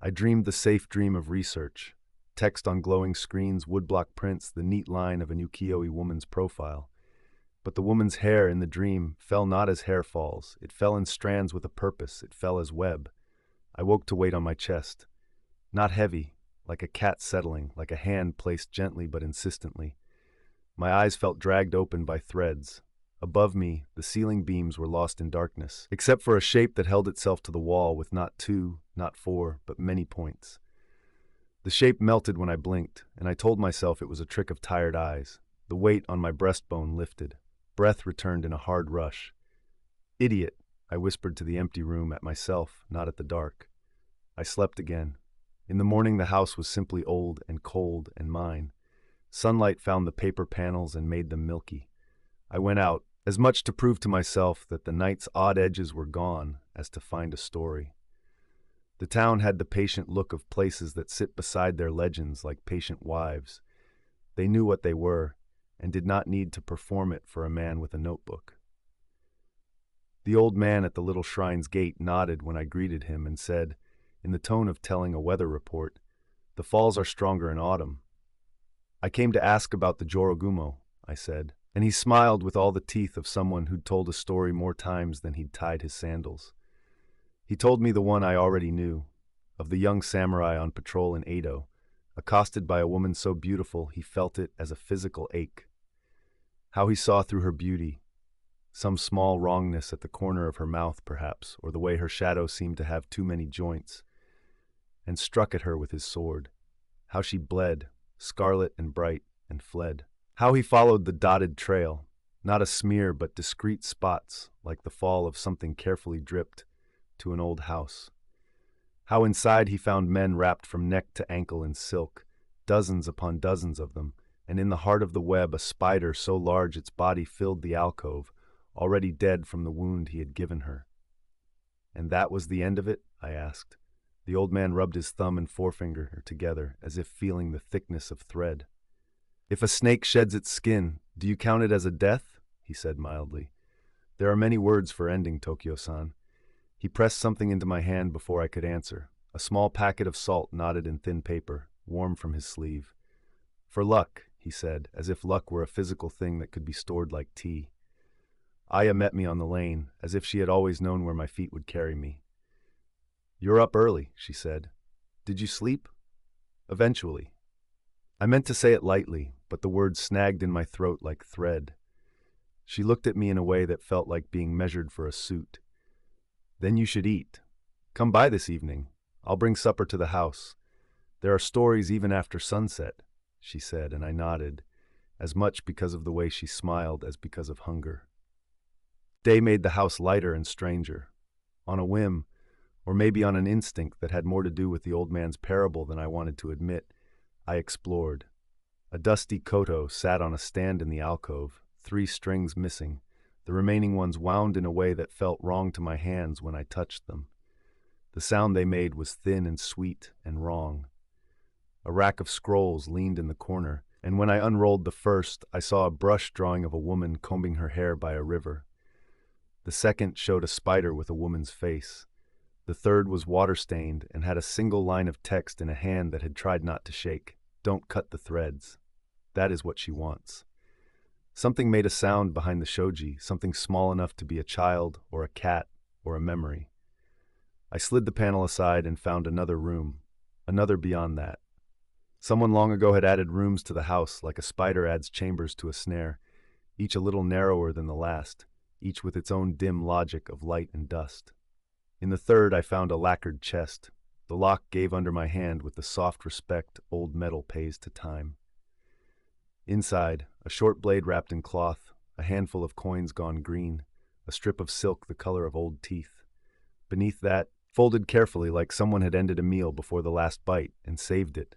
Speaker 1: I dreamed the safe dream of research. Text on glowing screens, woodblock prints, the neat line of an ukiyo-e woman's profile. But the woman's hair in the dream fell not as hair falls. It fell in strands with a purpose. It fell as web. I woke to weight on my chest. Not heavy, like a cat settling, like a hand placed gently but insistently. My eyes felt dragged open by threads. Above me, the ceiling beams were lost in darkness, except for a shape that held itself to the wall with not 2, not 4, but many points. The shape melted when I blinked, and I told myself it was a trick of tired eyes. The weight on my breastbone lifted. Breath returned in a hard rush. "Idiot," I whispered to the empty room, at myself, not at the dark. I slept again. In the morning the house was simply old and cold and mine. Sunlight found the paper panels and made them milky. I went out, as much to prove to myself that the night's odd edges were gone as to find a story. The town had the patient look of places that sit beside their legends like patient wives. They knew what they were, and did not need to perform it for a man with a notebook. The old man at the little shrine's gate nodded when I greeted him and said, in the tone of telling a weather report, "The falls are stronger in autumn." "I came to ask about the Jorogumo," I said, and he smiled with all the teeth of someone who'd told a story more times than he'd tied his sandals. He told me the one I already knew, of the young samurai on patrol in Edo, accosted by a woman so beautiful he felt it as a physical ache. How he saw through her beauty, some small wrongness at the corner of her mouth perhaps, or the way her shadow seemed to have too many joints, and struck at her with his sword. How she bled, scarlet and bright, and fled. How he followed the dotted trail, not a smear but discreet spots like the fall of something carefully dripped, to an old house. How inside he found men wrapped from neck to ankle in silk, dozens upon dozens of them, and in the heart of the web a spider so large its body filled the alcove, already dead from the wound he had given her. "And that was the end of it?" I asked. The old man rubbed his thumb and forefinger together, as if feeling the thickness of thread. "If a snake sheds its skin, do you count it as a death?" he said mildly. "There are many words for ending, Tokyo-san. He pressed something into my hand before I could answer. A small packet of salt knotted in thin paper, warm from his sleeve. "For luck," he said, as if luck were a physical thing that could be stored like tea. Aya met me on the lane, as if she had always known where my feet would carry me. "You're up early," she said. "Did you sleep?" "Eventually." I meant to say it lightly, but the words snagged in my throat like thread. She looked at me in a way that felt like being measured for a suit. "Then you should eat. Come by this evening. I'll bring supper to the house. There are stories even after sunset," she said, and I nodded, as much because of the way she smiled as because of hunger. Day made the house lighter and stranger. On a whim, or maybe on an instinct that had more to do with the old man's parable than I wanted to admit, I explored. A dusty koto sat on a stand in the alcove, 3 strings missing, the remaining ones wound in a way that felt wrong to my hands when I touched them. The sound they made was thin and sweet and wrong. A rack of scrolls leaned in the corner, and when I unrolled the first, I saw a brush drawing of a woman combing her hair by a river. The second showed a spider with a woman's face. The third was water-stained and had a single line of text in a hand that had tried not to shake. "Don't cut the threads. That is what she wants." Something made a sound behind the shoji, something small enough to be a child or a cat or a memory. I slid the panel aside and found another room, another beyond that. Someone long ago had added rooms to the house like a spider adds chambers to a snare, each a little narrower than the last, each with its own dim logic of light and dust. In the third I found a lacquered chest. The lock gave under my hand with the soft respect old metal pays to time. Inside, a short blade wrapped in cloth, a handful of coins gone green, a strip of silk the color of old teeth. Beneath that, folded carefully like someone had ended a meal before the last bite and saved it,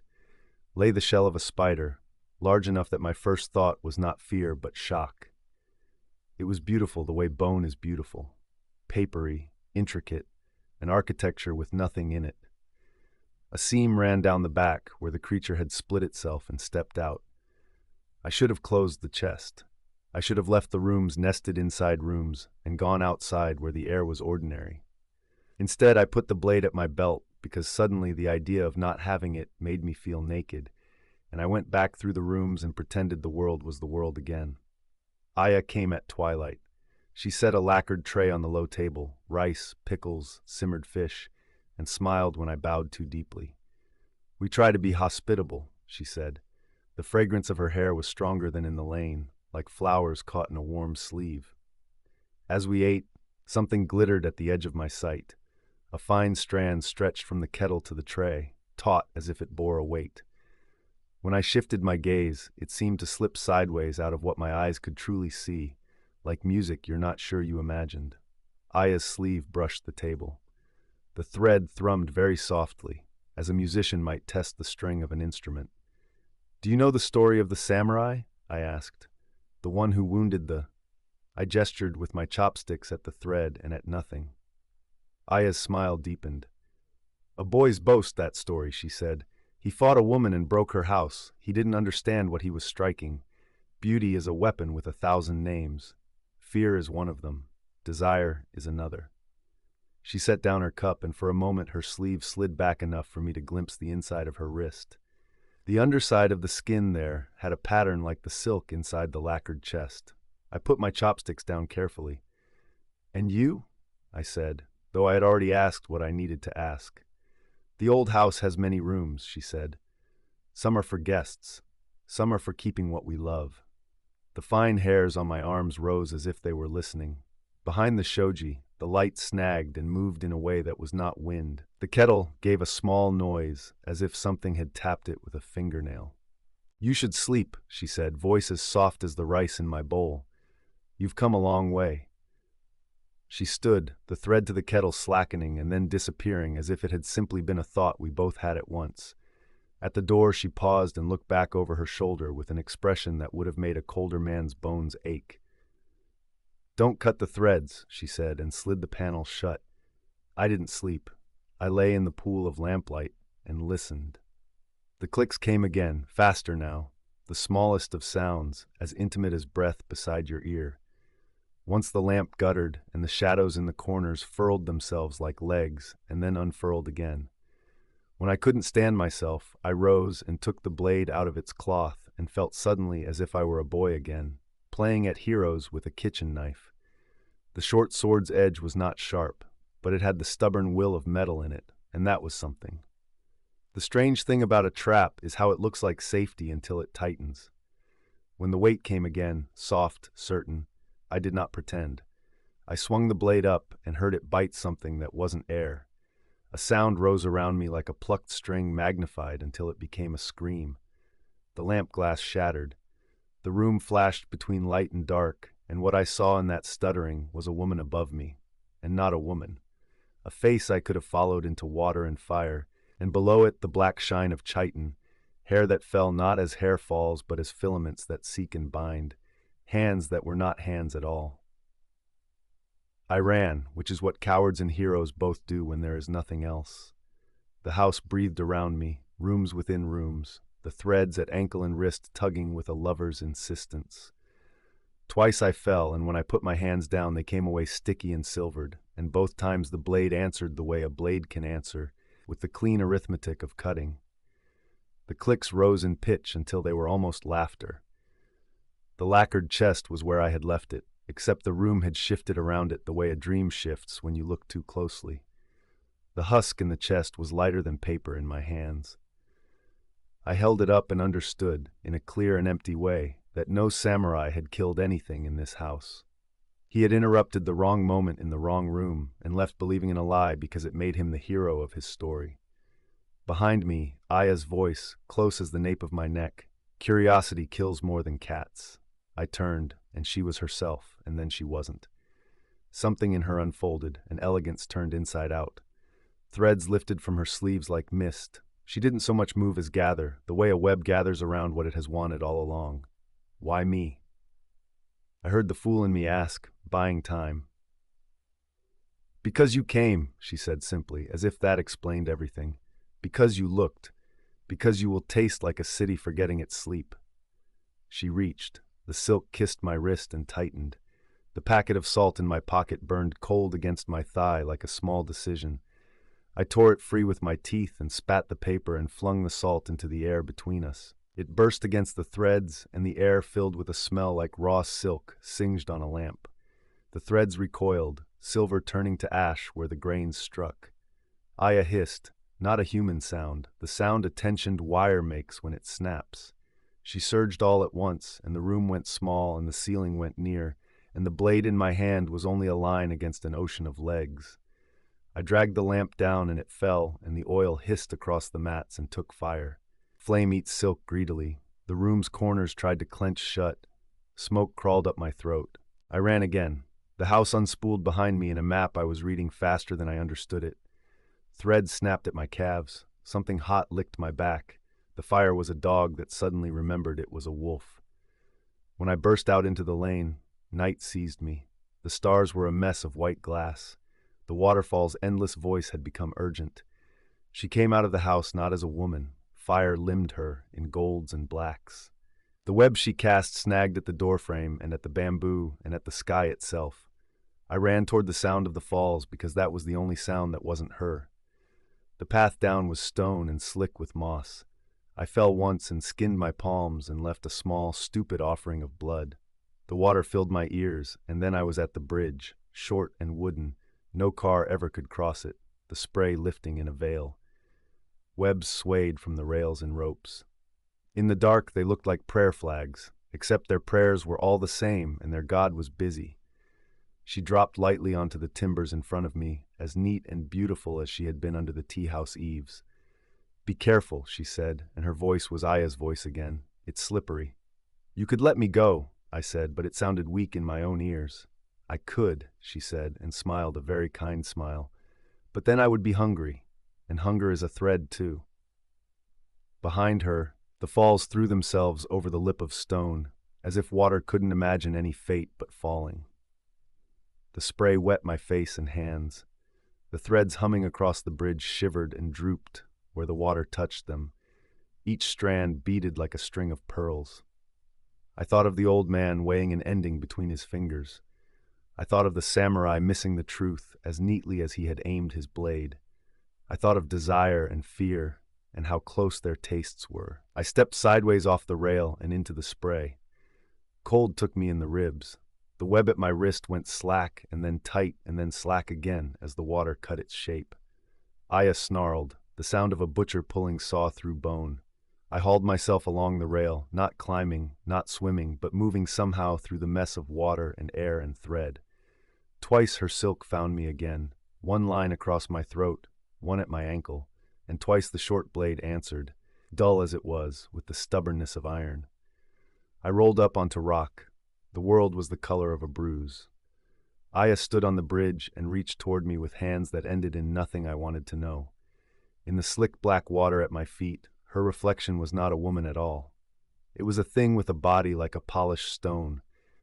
Speaker 1: lay the shell of a spider, large enough that my first thought was not fear but shock. It was beautiful the way bone is beautiful, papery, intricate, an architecture with nothing in it. A seam ran down the back where the creature had split itself and stepped out. I should have closed the chest. I should have left the rooms nested inside rooms and gone outside where the air was ordinary. Instead, I put the blade at my belt because suddenly the idea of not having it made me feel naked, and I went back through the rooms and pretended the world was the world again. Aya came at twilight. She set a lacquered tray on the low table, rice, pickles, simmered fish, and smiled when I bowed too deeply. "We try to be hospitable," she said. The fragrance of her hair was stronger than in the lane, like flowers caught in a warm sleeve. As we ate, something glittered at the edge of my sight. A fine strand stretched from the kettle to the tray, taut as if it bore a weight. When I shifted my gaze, it seemed to slip sideways out of what my eyes could truly see, like music you're not sure you imagined. Aya's sleeve brushed the table. The thread thrummed very softly, as a musician might test the string of an instrument. "Do you know the story of the samurai?" I asked. "The one who wounded the—" I gestured with my chopsticks at the thread and at nothing. Aya's smile deepened. "A boy's boast, that story," she said. "He fought a woman and broke her house. He didn't understand what he was striking. Beauty is a weapon with 1,000 names. Fear is one of them. Desire is another." She set down her cup, and for a moment her sleeve slid back enough for me to glimpse the inside of her wrist. The underside of the skin there had a pattern like the silk inside the lacquered chest. I put my chopsticks down carefully. "And you?" I said, though I had already asked what I needed to ask. "The old house has many rooms," she said. "Some are for guests. Some are for keeping what we love." The fine hairs on my arms rose as if they were listening. Behind the shoji, the light snagged and moved in a way that was not wind. The kettle gave a small noise, as if something had tapped it with a fingernail. "You should sleep," she said, voice as soft as the rice in my bowl. "You've come a long way." She stood, the thread to the kettle slackening and then disappearing as if it had simply been a thought we both had at once. At the door she paused and looked back over her shoulder with an expression that would have made a colder man's bones ache. "Don't cut the threads," she said, and slid the panel shut. I didn't sleep. I lay in the pool of lamplight and listened. The clicks came again, faster now, the smallest of sounds, as intimate as breath beside your ear. Once the lamp guttered, and the shadows in the corners furled themselves like legs, and then unfurled again. When I couldn't stand myself, I rose and took the blade out of its cloth and felt suddenly as if I were a boy again, playing at heroes with a kitchen knife. The short sword's edge was not sharp, but it had the stubborn will of metal in it, and that was something. The strange thing about a trap is how it looks like safety until it tightens. When the weight came again, soft, certain, I did not pretend. I swung the blade up and heard it bite something that wasn't air. A sound rose around me like a plucked string magnified until it became a scream. The lamp glass shattered. The room flashed between light and dark, and what I saw in that stuttering was a woman above me, and not a woman. A face I could have followed into water and fire, and below it the black shine of chitin, hair that fell not as hair falls but as filaments that seek and bind, hands that were not hands at all. I ran, which is what cowards and heroes both do when there is nothing else. The house breathed around me, rooms within rooms, the threads at ankle and wrist tugging with a lover's insistence. Twice I fell, and when I put my hands down they came away sticky and silvered, and both times the blade answered the way a blade can answer, with the clean arithmetic of cutting. The clicks rose in pitch until they were almost laughter. The lacquered chest was where I had left it, except the room had shifted around it the way a dream shifts when you look too closely. The husk in the chest was lighter than paper in my hands. I held it up and understood, in a clear and empty way, that no samurai had killed anything in this house. He had interrupted the wrong moment in the wrong room and left believing in a lie because it made him the hero of his story. Behind me, Aya's voice, close as the nape of my neck. Curiosity kills more than cats. I turned, and she was herself, and then she wasn't. Something in her unfolded, and elegance turned inside out. Threads lifted from her sleeves like mist. She didn't so much move as gather, the way a web gathers around what it has wanted all along. Why me? I heard the fool in me ask, buying time. Because you came, she said simply, as if that explained everything. Because you looked. Because you will taste like a city forgetting its sleep. She reached. The silk kissed my wrist and tightened. The packet of salt in my pocket burned cold against my thigh like a small decision. I tore it free with my teeth and spat the paper and flung the salt into the air between us. It burst against the threads, and the air filled with a smell like raw silk singed on a lamp. The threads recoiled, silver turning to ash where the grains struck. Aya hissed, not a human sound, the sound a tensioned wire makes when it snaps. She surged all at once, and the room went small and the ceiling went near, and the blade in my hand was only a line against an ocean of legs. I dragged the lamp down and it fell, and the oil hissed across the mats and took fire. Flame eats silk greedily. The room's corners tried to clench shut. Smoke crawled up my throat. I ran again. The house unspooled behind me in a map I was reading faster than I understood it. Threads snapped at my calves. Something hot licked my back. The fire was a dog that suddenly remembered it was a wolf. When I burst out into the lane, night seized me. The stars were a mess of white glass. The waterfall's endless voice had become urgent. She came out of the house not as a woman. Fire limbed her in golds and blacks. The web she cast snagged at the doorframe and at the bamboo and at the sky itself. I ran toward the sound of the falls because that was the only sound that wasn't her. The path down was stone and slick with moss. I fell once and skinned my palms and left a small, stupid offering of blood. The water filled my ears, and then I was at the bridge, short and wooden. No car ever could cross it, the spray lifting in a veil. Webs swayed from the rails and ropes. In the dark they looked like prayer flags, except their prayers were all the same and their God was busy. She dropped lightly onto the timbers in front of me, as neat and beautiful as she had been under the tea-house eaves. "Be careful," she said, and her voice was Aya's voice again. "It's slippery." "You could let me go," I said, but it sounded weak in my own ears. "I could," she said, and smiled a very kind smile. "But then I would be hungry, and hunger is a thread too." Behind her, the falls threw themselves over the lip of stone, as if water couldn't imagine any fate but falling. The spray wet my face and hands. The threads humming across the bridge shivered and drooped where the water touched them. Each strand beaded like a string of pearls. I thought of the old man weighing an ending between his fingers. I thought of the samurai missing the truth as neatly as he had aimed his blade. I thought of desire and fear and how close their tastes were. I stepped sideways off the rail and into the spray. Cold took me in the ribs. The web at my wrist went slack and then tight and then slack again as the water cut its shape. Aya snarled, the sound of a butcher pulling saw through bone. I hauled myself along the rail, not climbing, not swimming, but moving somehow through the mess of water and air and thread. Twice her silk found me again, one line across my throat, one at my ankle, and twice the short blade answered, dull as it was, with the stubbornness of iron. I rolled up onto rock. The world was the color of a bruise. Aya stood on the bridge and reached toward me with hands that ended in nothing I wanted to know. In the slick black water at my feet, her reflection was not a woman at all. It was a thing with a body like a polished stone,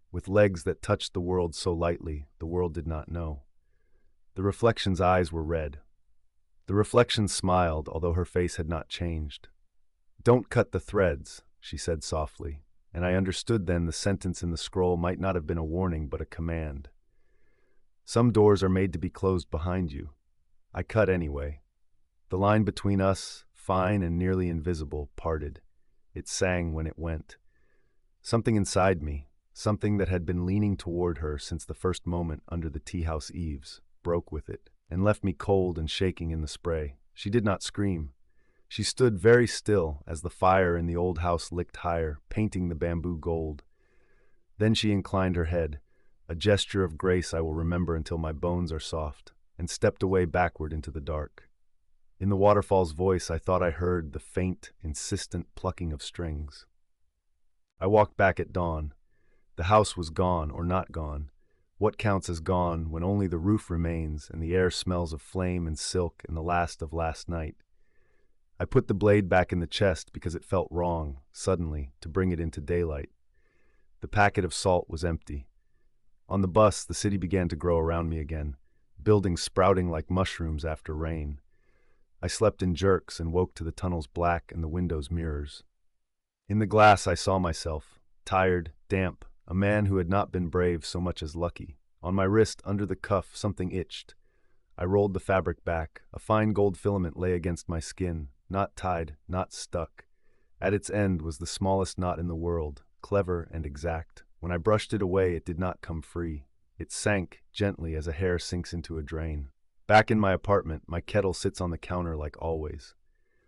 Speaker 1: with legs that touched the world so lightly the world did not know. The reflection's eyes were red. The reflection smiled, although her face had not changed. "Don't cut the threads," she said softly, and I understood then the sentence in the scroll might not have been a warning but a command. Some doors are made to be closed behind you. I cut anyway. The line between us, fine and nearly invisible, parted. It sang when it went. Something inside me, something that had been leaning toward her since the first moment under the tea-house eaves, broke with it, and left me cold and shaking in the spray. She did not scream. She stood very still as the fire in the old house licked higher, painting the bamboo gold. Then she inclined her head, a gesture of grace I will remember until my bones are soft, and stepped away backward into the dark. In the waterfall's voice I thought I heard the faint, insistent plucking of strings. I walked back at dawn. The house was gone or not gone. What counts as gone when only the roof remains and the air smells of flame and silk and the last of last night? I put the blade back in the chest because it felt wrong, suddenly, to bring it into daylight. The packet of salt was empty. On the bus, the city began to grow around me again, buildings sprouting like mushrooms after rain. I slept in jerks and woke to the tunnel's black and the windows' mirrors. In the glass I saw myself, tired, damp, a man who had not been brave so much as lucky. On my wrist, under the cuff, something itched. I rolled the fabric back. A fine gold filament lay against my skin, not tied, not stuck. At its end was the smallest knot in the world, clever and exact. When I brushed it away, it did not come free. It sank gently as a hair sinks into a drain. Back in my apartment, my kettle sits on the counter like always.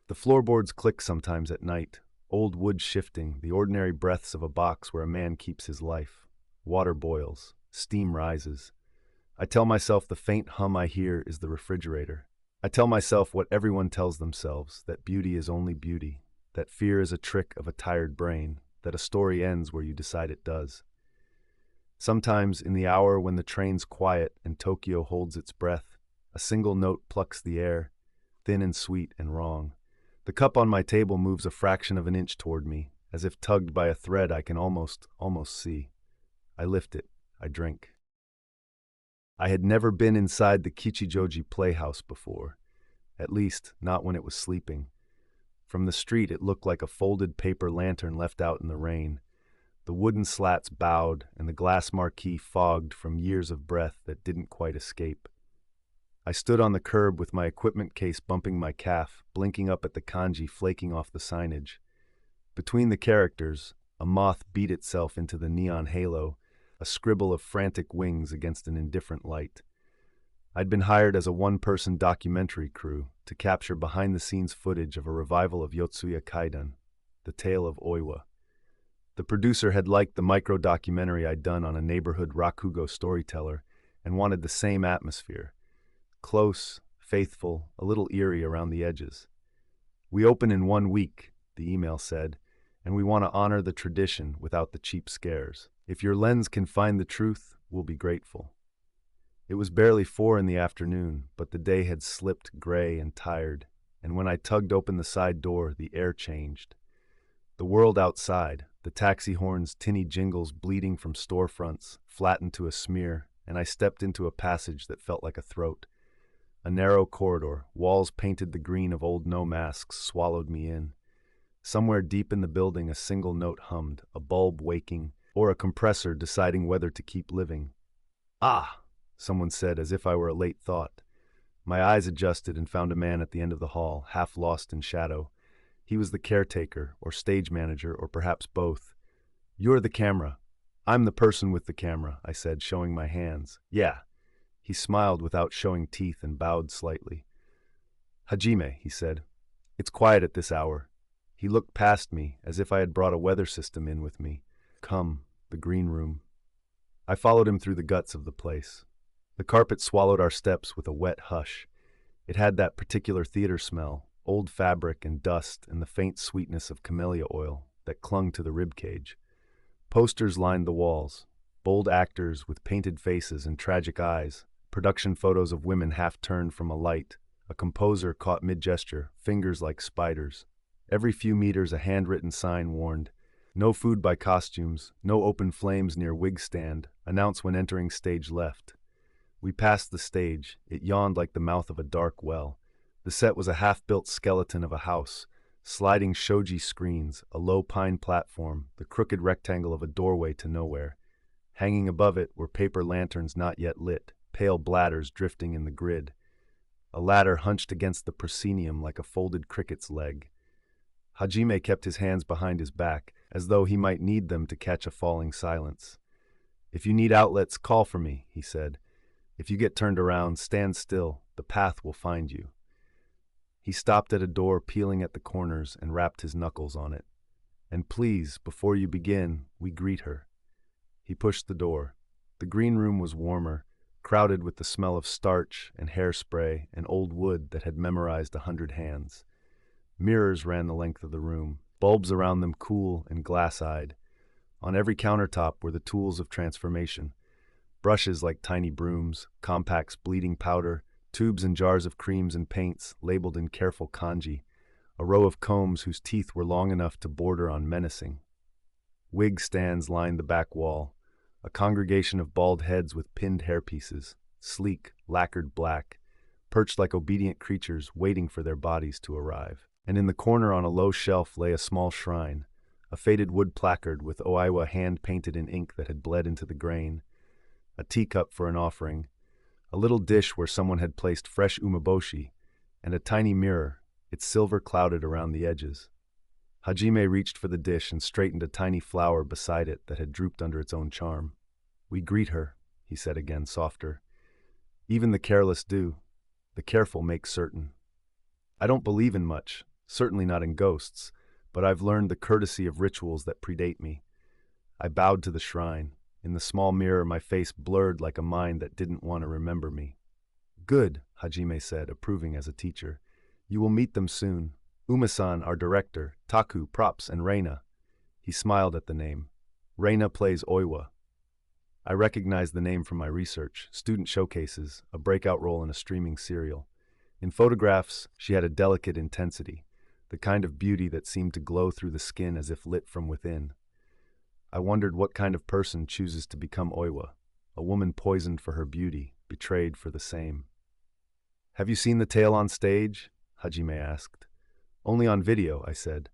Speaker 1: The floorboards click sometimes at night, old wood shifting, the ordinary breaths of a box where a man keeps his life. Water boils, steam rises. I tell myself the faint hum I hear is the refrigerator. I tell myself what everyone tells themselves, that beauty is only beauty, that fear is a trick of a tired brain, that a story ends where you decide it does. Sometimes, in the hour when the train's quiet and Tokyo holds its breath, a single note plucks the air, thin and sweet and wrong. The cup on my table moves a fraction of an inch toward me, as if tugged by a thread I can almost see. I lift it. I drink. I had never been inside the Kichijoji playhouse before, at least not when it was sleeping. From the street it looked like a folded paper lantern left out in the rain. The wooden slats bowed and the glass marquee fogged from years of breath that didn't quite escape. I stood on the curb with my equipment case bumping my calf, blinking up at the kanji flaking off the signage. Between the characters, a moth beat itself into the neon halo, a scribble of frantic wings against an indifferent light. I'd been hired as a one-person documentary crew to capture behind-the-scenes footage of a revival of Yotsuya Kaidan, the Tale of Oiwa. The producer had liked the micro-documentary I'd done on a neighborhood rakugo storyteller and wanted the same atmosphere. Close, faithful, a little eerie around the edges. "We open in 1 week," the email said, "and we want to honor the tradition without the cheap scares. If your lens can find the truth, we'll be grateful." It was barely 4 in the afternoon, but the day had slipped gray and tired, and when I tugged open the side door, the air changed. The world outside, the taxi horn's tinny jingles bleeding from storefronts, flattened to a smear, and I stepped into a passage that felt like a throat. A narrow corridor, walls painted the green of old no-masks, swallowed me in. Somewhere deep in the building a single note hummed, a bulb waking, or a compressor deciding whether to keep living. Ah, someone said as if I were a late thought. My eyes adjusted and found a man at the end of the hall, half lost in shadow. He was the caretaker, or stage manager, or perhaps both. "You're the camera." "I'm the person with the camera," I said, showing my hands. "Yeah." He smiled without showing teeth and bowed slightly. "Hajime," he said. "It's quiet at this hour." He looked past me, as if I had brought a weather system in with me. "Come, the green room." I followed him through the guts of the place. The carpet swallowed our steps with a wet hush. It had that particular theater smell, old fabric and dust and the faint sweetness of camellia oil that clung to the ribcage. Posters lined the walls, bold actors with painted faces and tragic eyes, production photos of women half turned from a light, a composer caught mid-gesture, fingers like spiders. Every few meters a handwritten sign warned, "No food by costumes, no open flames near wig stand, announce when entering stage left." We passed the stage. It yawned like the mouth of a dark well. The set was a half-built skeleton of a house, sliding shoji screens, a low pine platform, the crooked rectangle of a doorway to nowhere. Hanging above it were paper lanterns not yet lit, pale bladders drifting in the grid. A ladder hunched against the proscenium like a folded cricket's leg. Hajime kept his hands behind his back, as though he might need them to catch a falling silence. "If you need outlets, call for me," he said. "If you get turned around, stand still. The path will find you." He stopped at a door peeling at the corners and rapped his knuckles on it. "And please, before you begin, we greet her." He pushed the door. The green room was warmer, crowded with the smell of starch and hairspray and old wood that had memorized 100 hands. Mirrors ran the length of the room, bulbs around them cool and glass-eyed. On every countertop were the tools of transformation. Brushes like tiny brooms, compacts bleeding powder, tubes and jars of creams and paints labeled in careful kanji, a row of combs whose teeth were long enough to border on menacing. Wig stands lined the back wall, a congregation of bald heads with pinned hairpieces, sleek, lacquered black, perched like obedient creatures waiting for their bodies to arrive. And in the corner on a low shelf lay a small shrine, a faded wood placard with Oiwa hand-painted in ink that had bled into the grain, a teacup for an offering, a little dish where someone had placed fresh umeboshi, and a tiny mirror, its silver clouded around the edges. Hajime reached for the dish and straightened a tiny flower beside it that had drooped under its own charm. "We greet her," he said again, softer. "Even the careless do. The careful make certain. I don't believe in much, certainly not in ghosts, but I've learned the courtesy of rituals that predate me." I bowed to the shrine. In the small mirror, my face blurred like a mind that didn't want to remember me. "Good," Hajime said, approving as a teacher. "You will meet them soon. Uma-san, our director, Taku, props, and Reina." He smiled at the name. "Reina plays Oiwa." I recognized the name from my research, student showcases, a breakout role in a streaming serial. In photographs, she had a delicate intensity, the kind of beauty that seemed to glow through the skin as if lit from within. I wondered what kind of person chooses to become Oiwa, a woman poisoned for her beauty, betrayed for the same. "Have you seen the tale on stage?" Hajime asked. "Only on video," I said.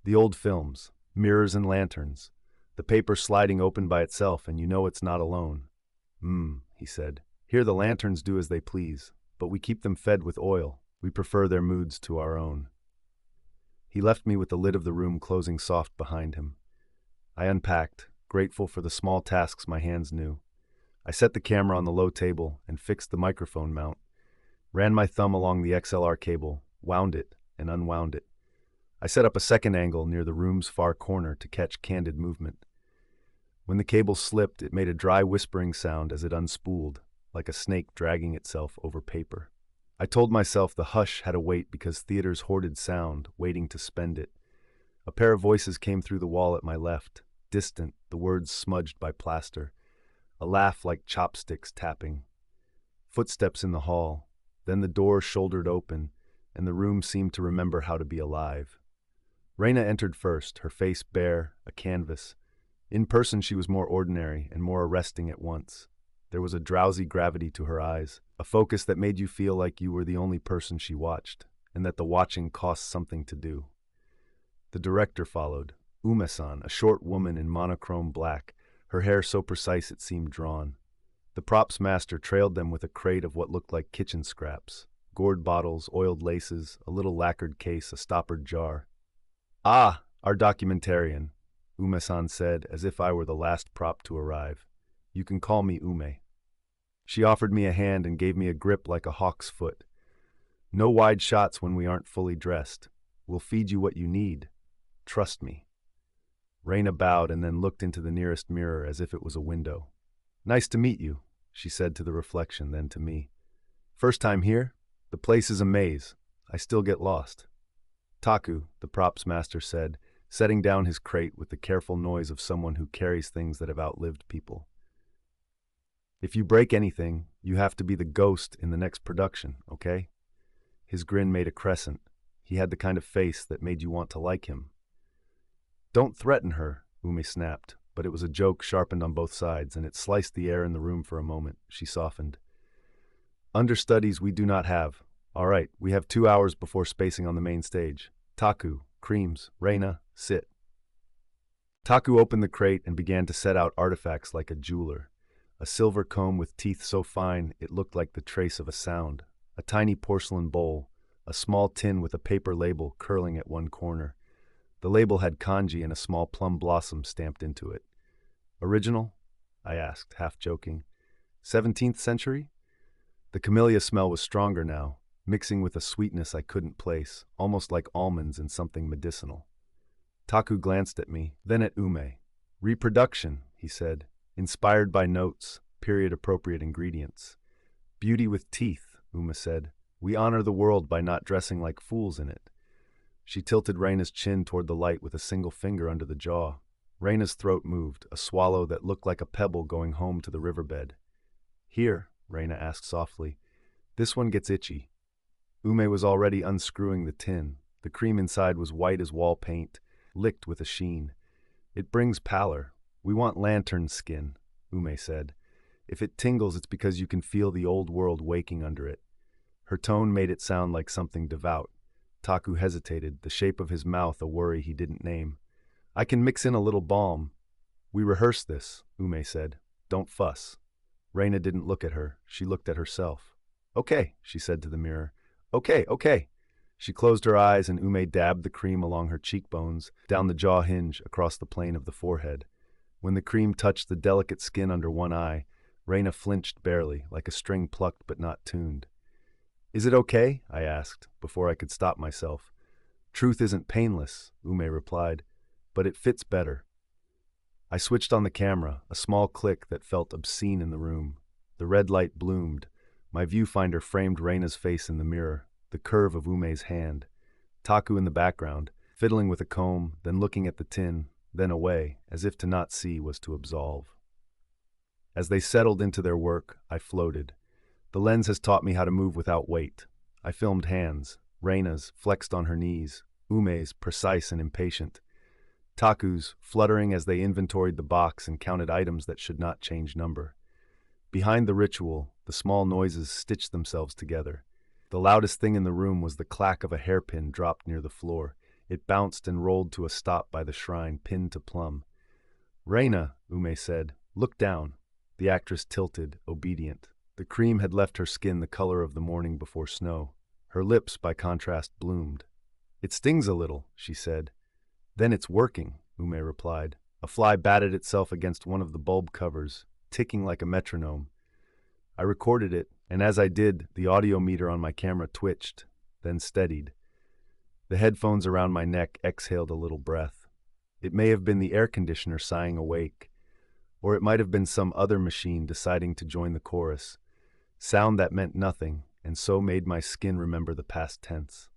Speaker 1: "The old films, mirrors and lanterns, the paper sliding open by itself and you know it's not alone." He said. "Here the lanterns do as they please, but we keep them fed with oil. We prefer their moods to our own." He left me with the lid of the room closing soft behind him. I unpacked, grateful for the small tasks my hands knew. I set the camera on the low table and fixed the microphone mount, ran my thumb along the XLR cable, wound it, and unwound it. I set up a second angle near the room's far corner to catch candid movement. When the cable slipped, it made a dry whispering sound as it unspooled, like a snake dragging itself over paper. I told myself the hush had a weight because theaters hoarded sound, waiting to spend it. A pair of voices came through the wall at my left, distant, the words smudged by plaster. A laugh like chopsticks tapping. Footsteps in the hall. Then the door shouldered open, and the room seemed to remember how to be alive. Reina entered first, her face bare, a canvas. In person she was more ordinary and more arresting at once. There was a drowsy gravity to her eyes, a focus that made you feel like you were the only person she watched, and that the watching cost something to do. The director followed, Uma-san, a short woman in monochrome black, her hair so precise it seemed drawn. The props master trailed them with a crate of what looked like kitchen scraps. Gourd bottles, oiled laces, a little lacquered case, a stoppered jar. "Ah, our documentarian," Ume-san said, as if I were the last prop to arrive. "You can call me Ume." She offered me a hand and gave me a grip like a hawk's foot. "No wide shots when we aren't fully dressed. We'll feed you what you need. Trust me." Reina bowed and then looked into the nearest mirror as if it was a window. "Nice to meet you," she said to the reflection, then to me. "First time here? The place is a maze. I still get lost." "Taku," the props master said, setting down his crate with the careful noise of someone who carries things that have outlived people. "If you break anything, you have to be the ghost in the next production, okay?" His grin made a crescent. He had the kind of face that made you want to like him. "Don't threaten her," Ume snapped, but it was a joke sharpened on both sides, and it sliced the air in the room for a moment. She softened. "Understudies we do not have. All right, we have 2 hours before spacing on the main stage. Taku, creams, Reina, sit." Taku opened the crate and began to set out artifacts like a jeweler. A silver comb with teeth so fine it looked like the trace of a sound, a tiny porcelain bowl, a small tin with a paper label curling at one corner. The label had kanji and a small plum blossom stamped into it. "Original?" I asked, half joking. 17th century? The camellia smell was stronger now, mixing with a sweetness I couldn't place, almost like almonds and something medicinal. Taku glanced at me, then at Ume. "Reproduction," he said, "inspired by notes, period-appropriate ingredients." "Beauty with teeth," Ume said. "We honor the world by not dressing like fools in it." She tilted Reina's chin toward the light with a single finger under the jaw. Reina's throat moved, a swallow that looked like a pebble going home to the riverbed. "Here," Reina asked softly. "This one gets itchy." Ume was already unscrewing the tin. The cream inside was white as wall paint, licked with a sheen. "It brings pallor. We want lantern skin," Ume said. "If it tingles, it's because you can feel the old world waking under it." Her tone made it sound like something devout. Taku hesitated, the shape of his mouth a worry he didn't name. "I can mix in a little balm." "We rehearsed this," Ume said. "Don't fuss." Reina didn't look at her. She looked at herself. "Okay," she said to the mirror. "Okay, okay." She closed her eyes and Ume dabbed the cream along her cheekbones, down the jaw hinge, across the plane of the forehead. When the cream touched the delicate skin under one eye, Reina flinched barely, like a string plucked but not tuned. "Is it okay?" I asked, before I could stop myself. "Truth isn't painless," Ume replied, "but it fits better." I switched on the camera, a small click that felt obscene in the room. The red light bloomed. My viewfinder framed Reina's face in the mirror, the curve of Ume's hand. Taku in the background, fiddling with a comb, then looking at the tin, then away, as if to not see was to absolve. As they settled into their work, I floated. The lens has taught me how to move without weight. I filmed hands, Reina's, flexed on her knees, Ume's, precise and impatient. Taku's, fluttering as they inventoried the box and counted items that should not change number. Behind the ritual, the small noises stitched themselves together. The loudest thing in the room was the clack of a hairpin dropped near the floor. It bounced and rolled to a stop by the shrine, pinned to plumb. "Reina," Ume said, "look down." The actress tilted, obedient. The cream had left her skin the color of the morning before snow. Her lips, by contrast, bloomed. "It stings a little," she said. "Then it's working," Ume replied. A fly batted itself against one of the bulb covers, ticking like a metronome. I recorded it, and as I did, the audio meter on my camera twitched, then steadied. The headphones around my neck exhaled a little breath. It may have been the air conditioner sighing awake, or it might have been some other machine deciding to join the chorus. Sound that meant nothing, and so made my skin remember the past tense.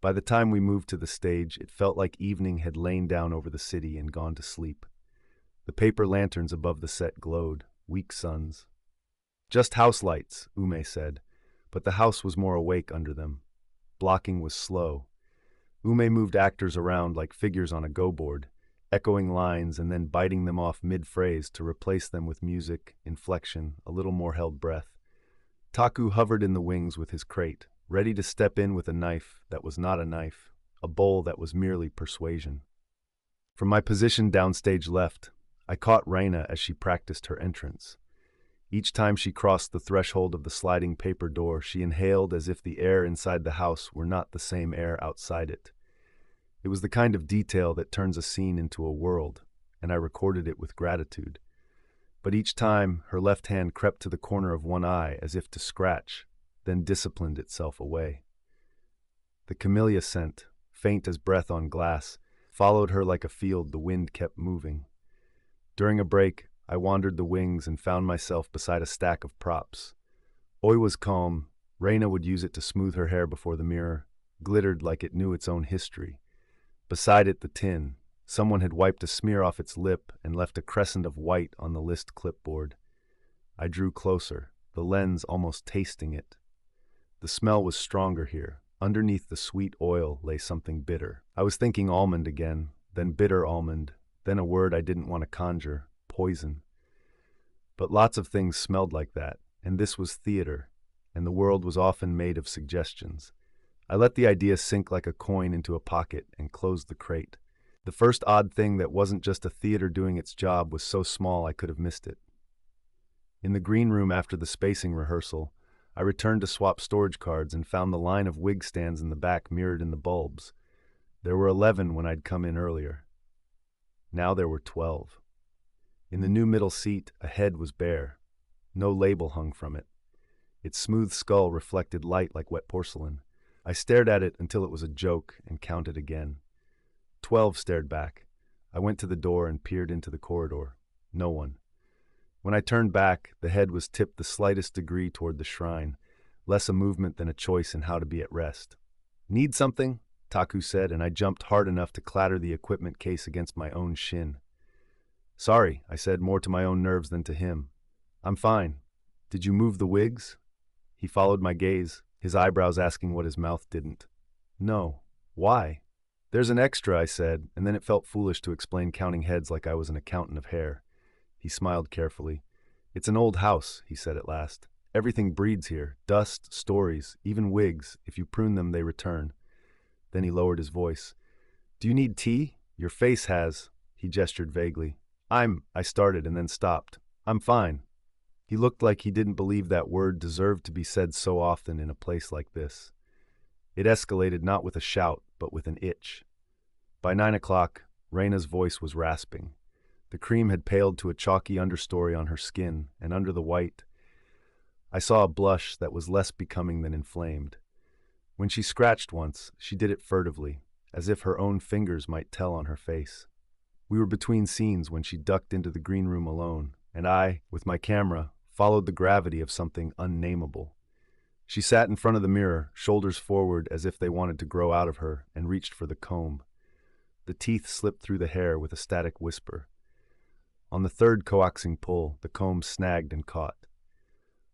Speaker 1: By the time we moved to the stage, it felt like evening had lain down over the city and gone to sleep. The paper lanterns above the set glowed, weak suns. "Just house lights," Ume said, but the house was more awake under them. Blocking was slow. Ume moved actors around like figures on a go-board, echoing lines and then biting them off mid-phrase to replace them with music, inflection, a little more held breath. Taku hovered in the wings with his crate, ready to step in with a knife that was not a knife, a bowl that was merely persuasion. From my position downstage left, I caught Reina as she practiced her entrance. Each time she crossed the threshold of the sliding paper door, she inhaled as if the air inside the house were not the same air outside it. It was the kind of detail that turns a scene into a world, and I recorded it with gratitude. But each time, her left hand crept to the corner of one eye as if to scratch, then disciplined itself away. The camellia scent, faint as breath on glass, followed her like a field the wind kept moving. During a break, I wandered the wings and found myself beside a stack of props. Oiwa's comb, Reina would use it to smooth her hair before the mirror, glittered like it knew its own history. Beside it, the tin. Someone had wiped a smear off its lip and left a crescent of white on the list clipboard. I drew closer, the lens almost tasting it. The smell was stronger here. Underneath the sweet oil lay something bitter. I was thinking almond again, then bitter almond, then a word I didn't want to conjure, poison. But lots of things smelled like that, and this was theater, and the world was often made of suggestions. I let the idea sink like a coin into a pocket and closed the crate. The first odd thing that wasn't just a theater doing its job was so small I could have missed it. In the green room after the spacing rehearsal, I returned to swap storage cards and found the line of wig stands in the back mirrored in the bulbs. There were 11 when I'd come in earlier. Now there were 12. In the new middle seat, a head was bare. No label hung from it. Its smooth skull reflected light like wet porcelain. I stared at it until it was a joke and counted again. 12 stared back. I went to the door and peered into the corridor. No one. When I turned back, the head was tipped the slightest degree toward the shrine, less a movement than a choice in how to be at rest. "Need something?" Taku said, and I jumped hard enough to clatter the equipment case against my own shin. "Sorry," I said, more to my own nerves than to him. "I'm fine. Did you move the wigs?" He followed my gaze, his eyebrows asking what his mouth didn't. "No. Why?" "There's an extra," I said, and then it felt foolish to explain counting heads like I was an accountant of hair. He smiled carefully. "It's an old house," he said at last. "Everything breeds here. Dust, stories, even wigs. If you prune them, they return." Then he lowered his voice. "Do you need tea? Your face has..." He gestured vaguely. I started and then stopped. "I'm fine." He looked like he didn't believe that word deserved to be said so often in a place like this. It escalated not with a shout, but with an itch. By 9 o'clock, Reina's voice was rasping. The cream had paled to a chalky understory on her skin, and under the white, I saw a blush that was less becoming than inflamed. When she scratched once, she did it furtively, as if her own fingers might tell on her face. We were between scenes when she ducked into the green room alone, and I, with my camera, followed the gravity of something unnameable. She sat in front of the mirror, shoulders forward as if they wanted to grow out of her, and reached for the comb. The teeth slipped through the hair with a static whisper. On the third coaxing pull, the comb snagged and caught.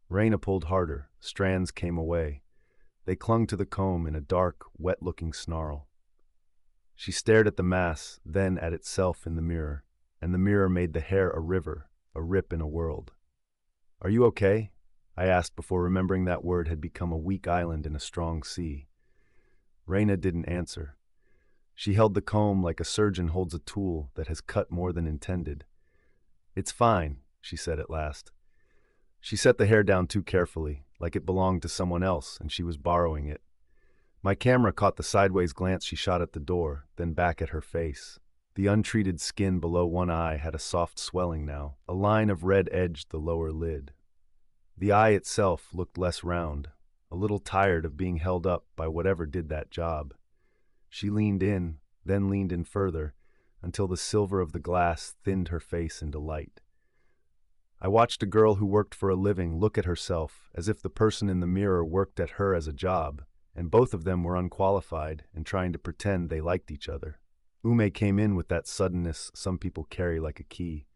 Speaker 1: Reina pulled harder. Strands came away. They clung to the comb in a dark, wet-looking snarl. She stared at the mass, then at itself in the mirror, and the mirror made the hair a river, a rip in a world. "Are you okay?" I asked before remembering that word had become a weak island in a strong sea. Reina didn't answer. She held the comb like a surgeon holds a tool that has cut more than intended. "It's fine," she said at last. She set the hair down too carefully, like it belonged to someone else and she was borrowing it. My camera caught the sideways glance she shot at the door, then back at her face. The untreated skin below one eye had a soft swelling now. A line of red edged the lower lid. The eye itself looked less round, a little tired of being held up by whatever did that job. She leaned in, then leaned in further, until the silver of the glass thinned her face into light. I watched a girl who worked for a living look at herself as if the person in the mirror worked at her as a job, and both of them were unqualified and trying to pretend they liked each other. Ume came in with that suddenness some people carry like a key.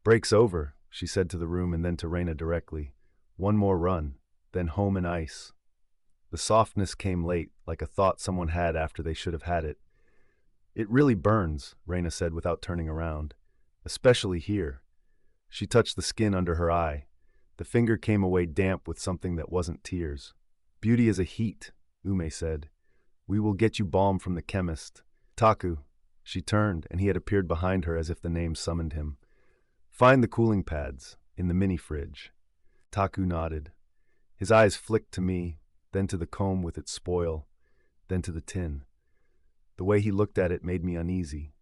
Speaker 1: "Break's over," she said to the room and then to Reina directly. "One more run, then home and ice." The softness came late, like a thought someone had after they should have had it. "It really burns," Reina said without turning around. "Especially here." She touched the skin under her eye. The finger came away damp with something that wasn't tears. "Beauty is a heat," Ume said. "We will get you balm from the chemist." "Taku." She turned, and he had appeared behind her as if the name summoned him. "Find the cooling pads. in the mini-fridge. Taku nodded. His eyes flicked to me, then to the comb with its spoil, then to the tin. The way he looked at it made me uneasy.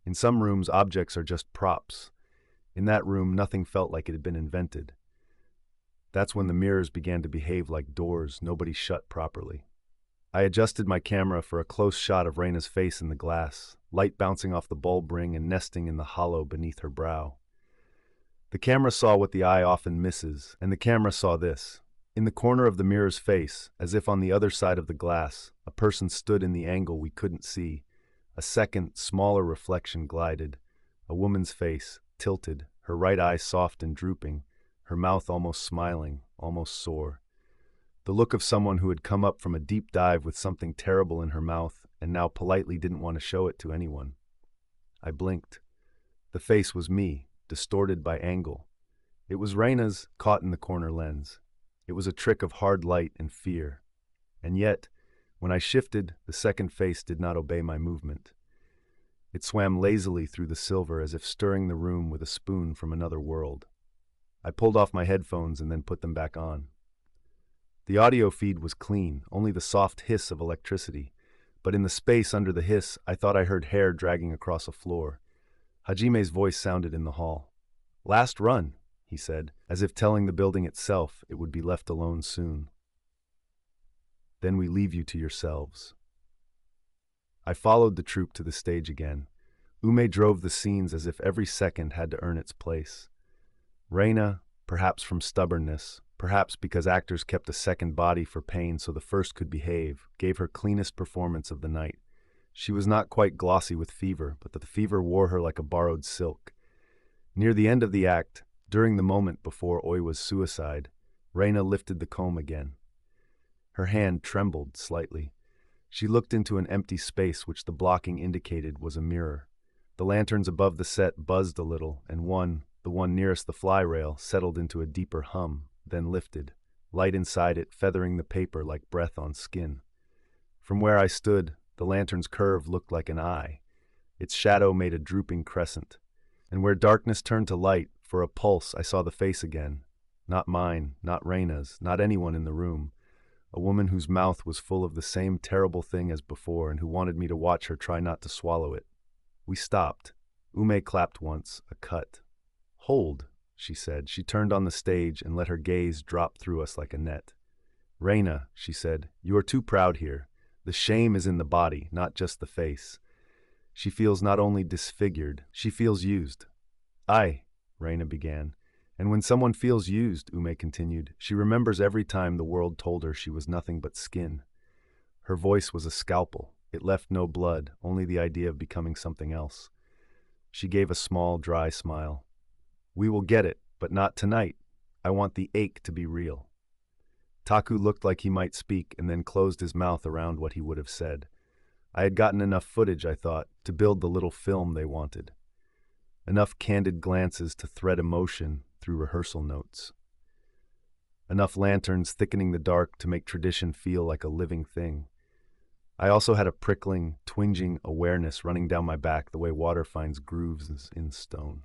Speaker 1: In some rooms, objects are just props. In that room, nothing felt like it had been invented. That's when the mirrors began to behave like doors nobody shut properly. I adjusted my camera for a close shot of Reina's face in the glass, light bouncing off the bulb ring and nesting in the hollow beneath her brow. The camera saw what the eye often misses, and the camera saw this. In the corner of the mirror's face, as if on the other side of the glass, a person stood in the angle we couldn't see. A second, smaller reflection glided. A woman's face, tilted, her right eye soft and drooping, her mouth almost smiling, almost sore. The look of someone who had come up from a deep dive with something terrible in her mouth and now politely didn't want to show it to anyone. I blinked. The face was me, distorted by angle. It was Reina's, caught in the corner lens. It was a trick of hard light and fear. And yet, when I shifted, the second face did not obey my movement. It swam lazily through the silver as if stirring the room with a spoon from another world. I pulled off my headphones and then put them back on. The audio feed was clean, only the soft hiss of electricity, but in the space under the hiss, I thought I heard hair dragging across a floor. Hajime's voice sounded in the hall. "Last run," he said, as if telling the building itself it would be left alone soon. "Then we leave you to yourselves." I followed the troupe to the stage again. Ume drove the scenes as if every second had to earn its place. Reina, perhaps from stubbornness, perhaps because actors kept a second body for pain so the first could behave, gave her cleanest performance of the night. She was not quite glossy with fever, but the fever wore her like a borrowed silk. Near the end of the act, during the moment before Oiwa's suicide, Reina lifted the comb again. Her hand trembled slightly. She looked into an empty space which the blocking indicated was a mirror. The lanterns above the set buzzed a little, and the one nearest the fly rail, settled into a deeper hum, then lifted, light inside it feathering the paper like breath on skin. From where I stood, the lantern's curve looked like an eye. Its shadow made a drooping crescent. And where darkness turned to light, for a pulse I saw the face again. Not mine, not Reina's, not anyone in the room. A woman whose mouth was full of the same terrible thing as before and who wanted me to watch her try not to swallow it. We stopped. Ume clapped once, a cut. "Hold," she said. She turned on the stage and let her gaze drop through us like a net. "Reina," she said, "you are too proud here. The shame is in the body, not just the face. She feels not only disfigured, she feels used." "Aye," Reina began. "And when someone feels used," Ume continued, "she remembers every time the world told her she was nothing but skin." Her voice was a scalpel. It left no blood, only the idea of becoming something else. She gave a small, dry smile. "We will get it, but not tonight. I want the ache to be real." Taku looked like he might speak and then closed his mouth around what he would have said. I had gotten enough footage, I thought, to build the little film they wanted. Enough candid glances to thread emotion through rehearsal notes. Enough lanterns thickening the dark to make tradition feel like a living thing. I also had a prickling, twinging awareness running down my back the way water finds grooves in stone.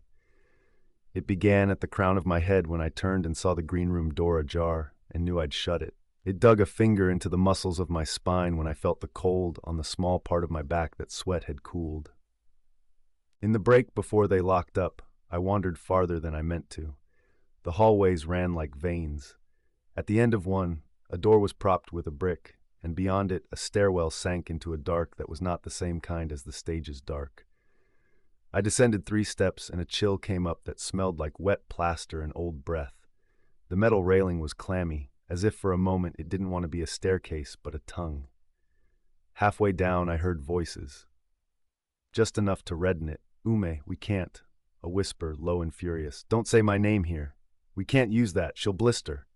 Speaker 1: It began at the crown of my head when I turned and saw the green room door ajar and knew I'd shut it. It dug a finger into the muscles of my spine when I felt the cold on the small part of my back that sweat had cooled. In the break before they locked up, I wandered farther than I meant to. The hallways ran like veins. At the end of one, a door was propped with a brick, and beyond it, a stairwell sank into a dark that was not the same kind as the stage's dark. I descended 3 steps, and a chill came up that smelled like wet plaster and old breath. The metal railing was clammy, as if for a moment it didn't want to be a staircase but a tongue. Halfway down, I heard voices. Just enough to redden it. "Ume, we can't." A whisper, low and furious. "Don't say my name here. We can't use that. She'll blister."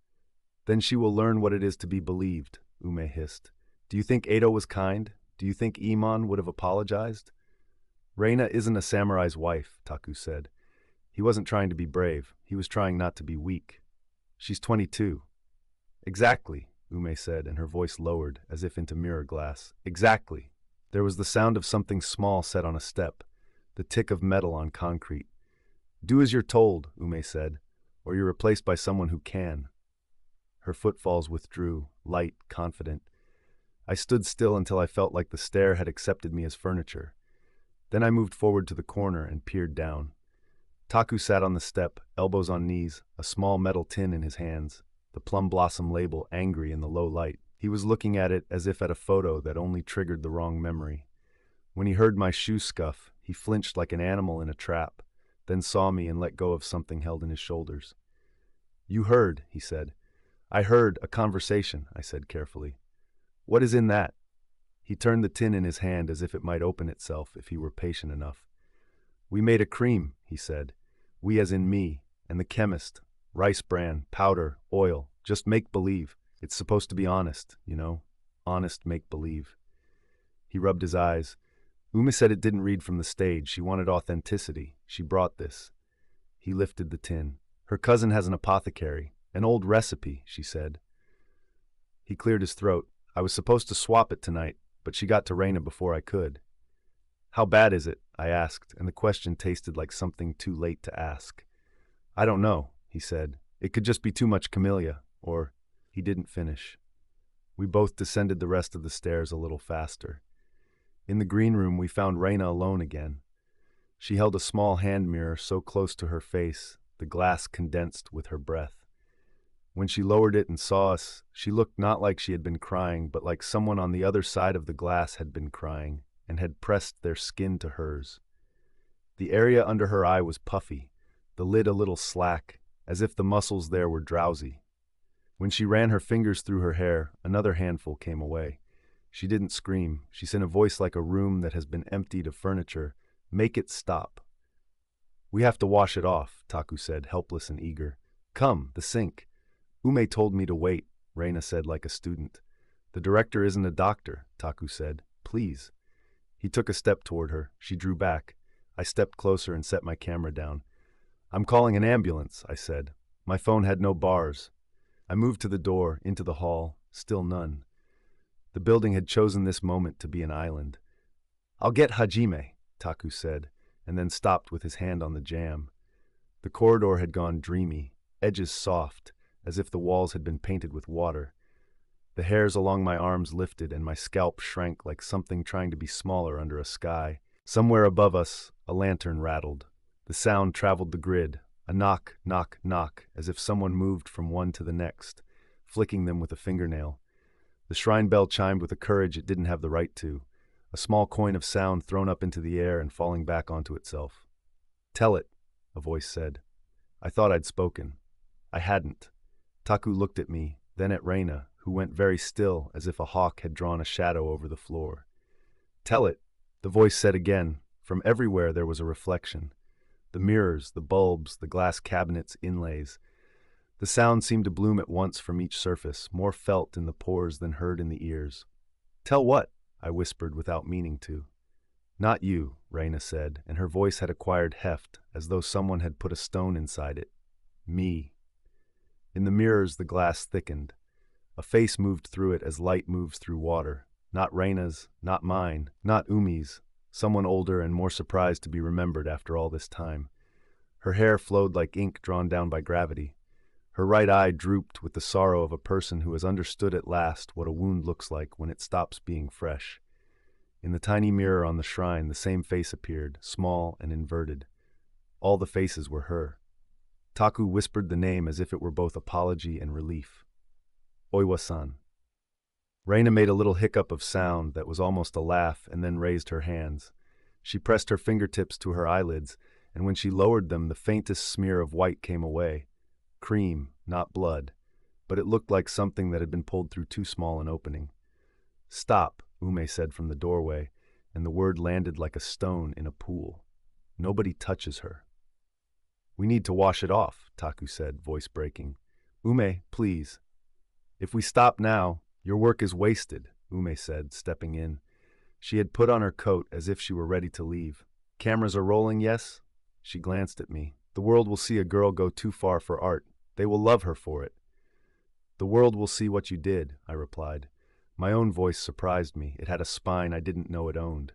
Speaker 1: "Then she will learn what it is to be believed," Ume hissed. "Do you think Edo was kind? Do you think Iman would have apologized?" "Reina isn't a samurai's wife," Taku said. He wasn't trying to be brave. He was trying not to be weak. "She's 22. "Exactly," Ume said, and her voice lowered, as if into mirror glass. "Exactly." There was the sound of something small set on a step, the tick of metal on concrete. "Do as you're told," Ume said. or you're replaced by someone who can. Her footfalls withdrew, light, confident. I stood still until I felt like the stair had accepted me as furniture. Then I moved forward to the corner and peered down. Taku sat on the step, elbows on knees, a small metal tin in his hands, the plum blossom label angry in the low light. He was looking at it as if at a photo that only triggered the wrong memory. When he heard my shoe scuff, he flinched like an animal in a trap, then saw me and let go of something held in his shoulders. "You heard," he said. "I heard a conversation," I said carefully. "What is in that?" He turned the tin in his hand as if it might open itself if he were patient enough. "We made a cream," he said. "We as in me, and the chemist. Rice bran, powder, oil, just make-believe. It's supposed to be honest, you know. Honest make-believe." He rubbed his eyes. "Uma said it didn't read from the stage. She wanted authenticity. She brought this." He lifted the tin. "Her cousin has an apothecary. An old recipe," she said. He cleared his throat. "I was supposed to swap it tonight, but she got to Reina before I could." "How bad is it?" I asked, and the question tasted like something too late to ask. "I don't know," he said. "It could just be too much camellia, or—" He didn't finish. We both descended the rest of the stairs a little faster. In the green room, we found Reina alone again. She held a small hand mirror so close to her face, the glass condensed with her breath. When she lowered it and saw us, she looked not like she had been crying, but like someone on the other side of the glass had been crying and had pressed their skin to hers. The area under her eye was puffy, the lid a little slack, as if the muscles there were drowsy. When she ran her fingers through her hair, another handful came away. She didn't scream. She said in a voice like a room that has been emptied of furniture, "Make it stop." "We have to wash it off," Taku said, helpless and eager. "Come, the sink." "Ume told me to wait," Reina said like a student. "The director isn't a doctor," Taku said. "Please." He took a step toward her. She drew back. I stepped closer and set my camera down. "I'm calling an ambulance," I said. My phone had no bars. I moved to the door, into the hall. Still none. The building had chosen this moment to be an island. "I'll get Hajime," Taku said, and then stopped with his hand on the jamb. The corridor had gone dreamy, edges soft, as if the walls had been painted with water. The hairs along my arms lifted and my scalp shrank like something trying to be smaller under a sky. Somewhere above us, a lantern rattled. The sound traveled the grid, a knock, knock, knock, as if someone moved from one to the next, flicking them with a fingernail. The shrine bell chimed with a courage it didn't have the right to, a small coin of sound thrown up into the air and falling back onto itself. "Tell it," a voice said. I thought I'd spoken. I hadn't. Taku looked at me, then at Reina, who went very still as if a hawk had drawn a shadow over the floor. "Tell it," the voice said again. From everywhere there was a reflection. The mirrors, the bulbs, the glass cabinets, inlays. The sound seemed to bloom at once from each surface, more felt in the pores than heard in the ears. "Tell what?" I whispered without meaning to. "Not you," Reina said, and her voice had acquired heft, as though someone had put a stone inside it. "Me." In the mirrors the glass thickened. A face moved through it as light moves through water. Not Reina's, not mine, not Umi's. Someone older and more surprised to be remembered after all this time. Her hair flowed like ink drawn down by gravity. Her right eye drooped with the sorrow of a person who has understood at last what a wound looks like when it stops being fresh. In the tiny mirror on the shrine, the same face appeared, small and inverted. All the faces were her. Taku whispered the name as if it were both apology and relief. Oiwa-san. Reina made a little hiccup of sound that was almost a laugh and then raised her hands. She pressed her fingertips to her eyelids, and when she lowered them, the faintest smear of white came away. Cream, not blood, but it looked like something that had been pulled through too small an opening. "Stop," Ume said from the doorway, and the word landed like a stone in a pool. "Nobody touches her." "We need to wash it off," Taku said, voice breaking. "Ume, please." "If we stop now, your work is wasted," Ume said, stepping in. She had put on her coat as if she were ready to leave. "Cameras are rolling, yes?" She glanced at me. "The world will see a girl go too far for art. They will love her for it." "The world will see what you did," I replied. My own voice surprised me. It had a spine I didn't know it owned.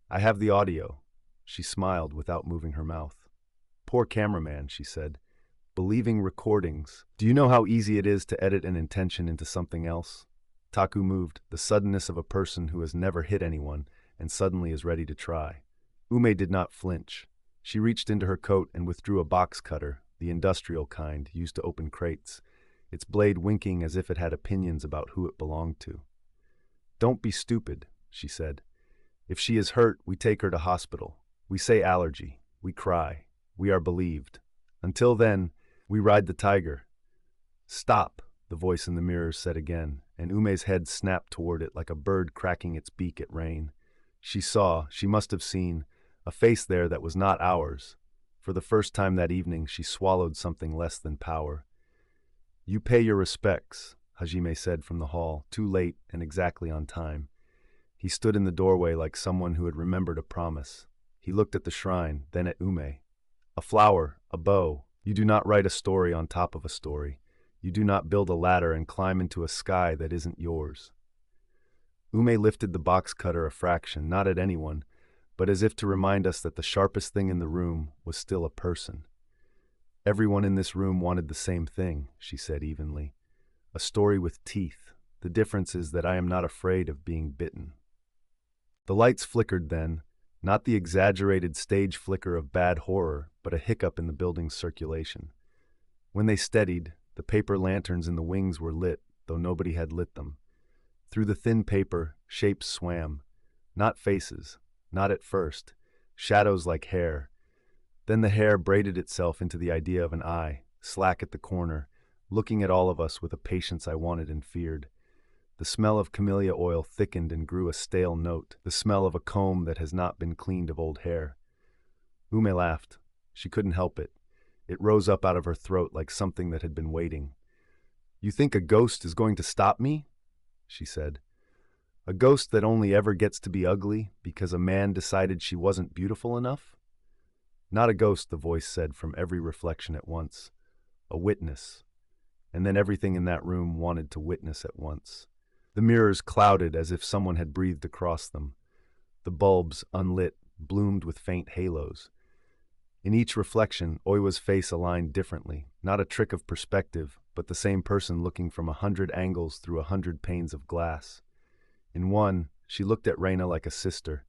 Speaker 1: "I have the audio." She smiled without moving her mouth. "Poor cameraman," she said. Believing recordings. Do you know how easy it is to edit an intention into something else? Taku moved, the suddenness of a person who has never hit anyone and suddenly is ready to try. Ume did not flinch. She reached into her coat and withdrew a box cutter, the industrial kind, used to open crates, its blade winking as if it had opinions about who it belonged to. "Don't be stupid," she said. "If she is hurt, we take her to hospital. We say allergy. We cry. We are believed. Until then, we ride the tiger." "Stop," the voice in the mirror said again, and Ume's head snapped toward it like a bird cracking its beak at rain. She must have seen, a face there that was not ours. For the first time that evening, she swallowed something less than power. "You pay your respects," Hajime said from the hall, too late and exactly on time. He stood in the doorway like someone who had remembered a promise. He looked at the shrine, then at Ume. "A flower, a bow. You do not write a story on top of a story. You do not build a ladder and climb into a sky that isn't yours." Ume lifted the box cutter a fraction, not at anyone, but as if to remind us that the sharpest thing in the room was still a person. "Everyone in this room wanted the same thing," she said evenly. "A story with teeth. The difference is that I am not afraid of being bitten." The lights flickered then, not the exaggerated stage flicker of bad horror, but a hiccup in the building's circulation. When they steadied, the paper lanterns in the wings were lit, though nobody had lit them. Through the thin paper, shapes swam. Not faces, not at first, shadows like hair. Then the hair braided itself into the idea of an eye, slack at the corner, looking at all of us with a patience I wanted and feared. The smell of camellia oil thickened and grew a stale note, the smell of a comb that has not been cleaned of old hair. Ume laughed. She couldn't help it. It rose up out of her throat like something that had been waiting. "You think a ghost is going to stop me?" she said. "A ghost that only ever gets to be ugly because a man decided she wasn't beautiful enough?" "Not a ghost," the voice said from every reflection at once. "A witness." And then everything in that room wanted to witness at once. The mirrors clouded as if someone had breathed across them. The bulbs, unlit, bloomed with faint halos. In each reflection, Oiwa's face aligned differently, not a trick of perspective, but the same person looking from 100 angles through 100 panes of glass. In one, she looked at Reina like a sister.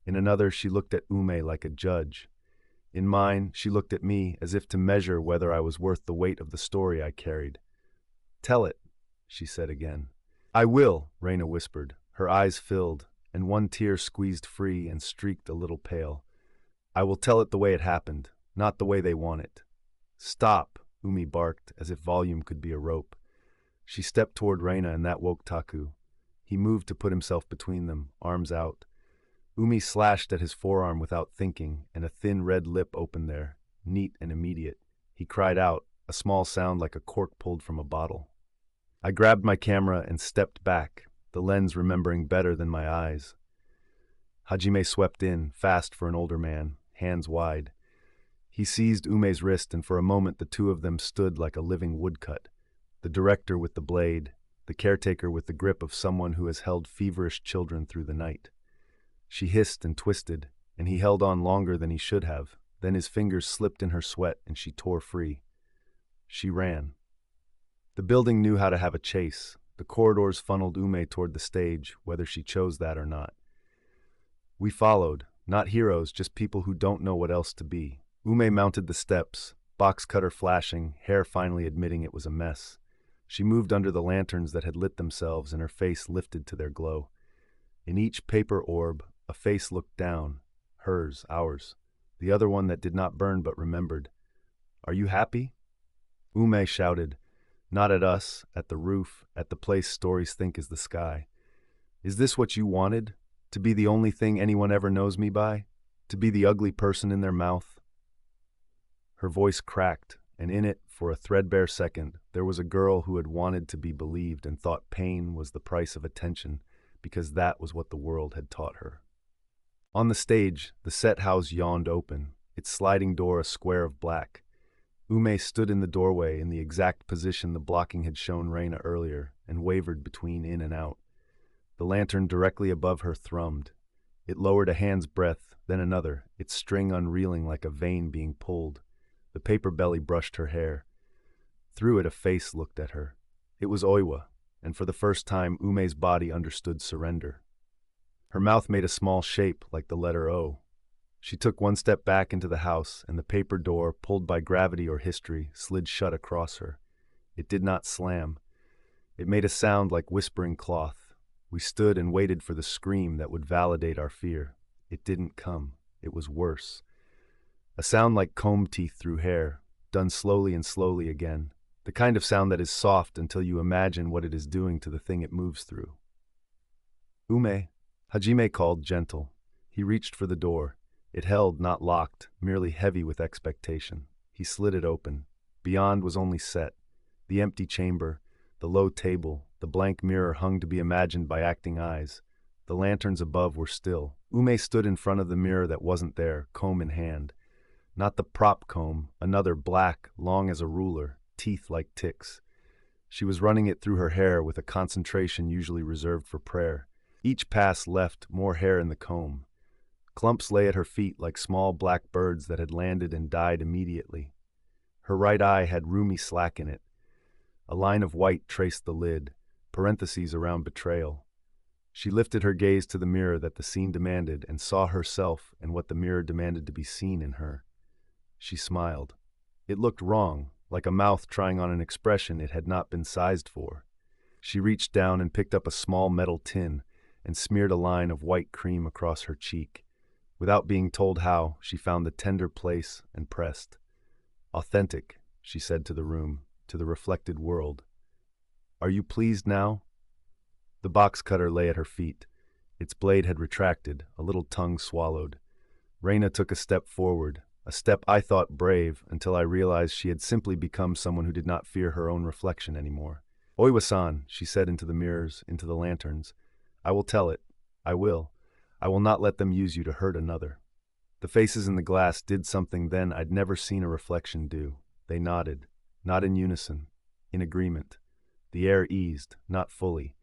Speaker 1: In another, she looked at Ume like a judge. In mine, she looked at me as if to measure whether I was worth the weight of the story I carried. "Tell it," she said again. "I will," Reina whispered. Her eyes filled, and one tear squeezed free and streaked a little pale. "I will tell it the way it happened, not the way they want it." "Stop," Umi barked, as if volume could be a rope. She stepped toward Reina, and that woke Taku. He moved to put himself between them, arms out. Umi slashed at his forearm without thinking, and a thin red lip opened there, neat and immediate. He cried out, a small sound like a cork pulled from a bottle. I grabbed my camera and stepped back, the lens remembering better than my eyes. Hajime swept in, fast for an older man, hands wide. He seized Ume's wrist, and for a moment the two of them stood like a living woodcut, the director with the blade, the caretaker with the grip of someone who has held feverish children through the night. She hissed and twisted, and he held on longer than he should have. Then his fingers slipped in her sweat, and she tore free. She ran. The building knew how to have a chase. The corridors funneled Ume toward the stage, whether she chose that or not. We followed, not heroes, just people who don't know what else to be. Ume mounted the steps, box cutter flashing, hair finally admitting it was a mess. She moved under the lanterns that had lit themselves, and her face lifted to their glow. In each paper orb, a face looked down, hers, ours, the other one that did not burn but remembered. "Are you happy?" Ume shouted, not at us, at the roof, at the place stories think is the sky. "Is this what you wanted? To be the only thing anyone ever knows me by? To be the ugly person in their mouth?" Her voice cracked, and in it, for a threadbare second, there was a girl who had wanted to be believed and thought pain was the price of attention, because that was what the world had taught her. On the stage, the set house yawned open, its sliding door a square of black. Ume stood in the doorway in the exact position the blocking had shown Reina earlier, and wavered between in and out. The lantern directly above her thrummed. It lowered a hand's breadth, then another, its string unreeling like a vein being pulled. The paper belly brushed her hair. Through it, a face looked at her. It was Oiwa, and for the first time, Ume's body understood surrender. Her mouth made a small shape like the letter O. She took one step back into the house, and the paper door, pulled by gravity or history, slid shut across her. It did not slam. It made a sound like whispering cloth. We stood and waited for the scream that would validate our fear. It didn't come. It was worse. A sound like comb teeth through hair, done slowly and slowly again. The kind of sound that is soft until you imagine what it is doing to the thing it moves through. Ume, Hajime called, gentle. He reached for the door. It held, not locked, merely heavy with expectation. He slid it open. Beyond was only set. The empty chamber, the low table, the blank mirror hung to be imagined by acting eyes. The lanterns above were still. Ume stood in front of the mirror that wasn't there, comb in hand. Not the prop comb, another black, long as a ruler, teeth like ticks. She was running it through her hair with a concentration usually reserved for prayer. Each pass left more hair in the comb. Clumps lay at her feet like small black birds that had landed and died immediately. Her right eye had roomy slack in it. A line of white traced the lid, parentheses around betrayal. She lifted her gaze to the mirror that the scene demanded and saw herself and what the mirror demanded to be seen in her. She smiled. It looked wrong, like a mouth trying on an expression it had not been sized for. She reached down and picked up a small metal tin and smeared a line of white cream across her cheek. Without being told how, she found the tender place and pressed. Authentic, she said to the room, to the reflected world. Are you pleased now? The box cutter lay at her feet. Its blade had retracted, a little tongue swallowed. Reina took a step forward, a step I thought brave until I realized she had simply become someone who did not fear her own reflection anymore. Oiwa-san, she said into the mirrors, into the lanterns. I will tell it. I will. I will not let them use you to hurt another. The faces in the glass did something then I'd never seen a reflection do. They nodded, not in unison, in agreement. The air eased, not fully.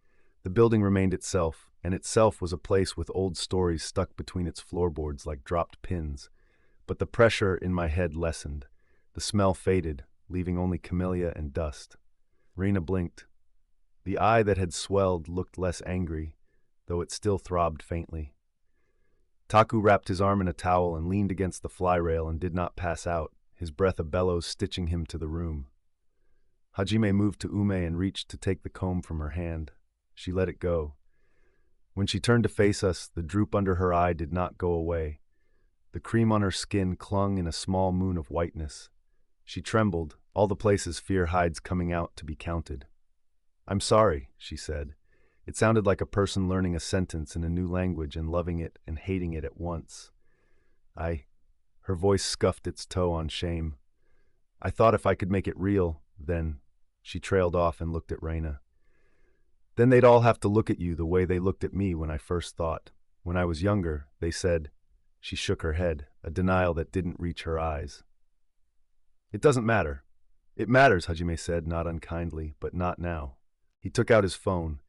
Speaker 1: The building remained itself, and itself was a place with old stories stuck between its floorboards like dropped pins. But the pressure in my head lessened. The smell faded, leaving only camellia and dust. Reina blinked. The eye that had swelled looked less angry, though it still throbbed faintly. Taku wrapped his arm in a towel and leaned against the fly rail and did not pass out, his breath a bellows stitching him to the room. Hajime moved to Ume and reached to take the comb from her hand. She let it go. When she turned to face us, the droop under her eye did not go away. The cream on her skin clung in a small moon of whiteness. She trembled, all the places fear hides coming out to be counted. I'm sorry, she said. It sounded like a person learning a sentence in a new language and loving it and hating it at once. Her voice scuffed its toe on shame. I thought if I could make it real, then, she trailed off and looked at Reina. Then they'd all have to look at you the way they looked at me when I first thought. When I was younger, they said. She shook her head, a denial that didn't reach her eyes. It doesn't matter. It matters, Hajime said, not unkindly, but not now. He took out his phone.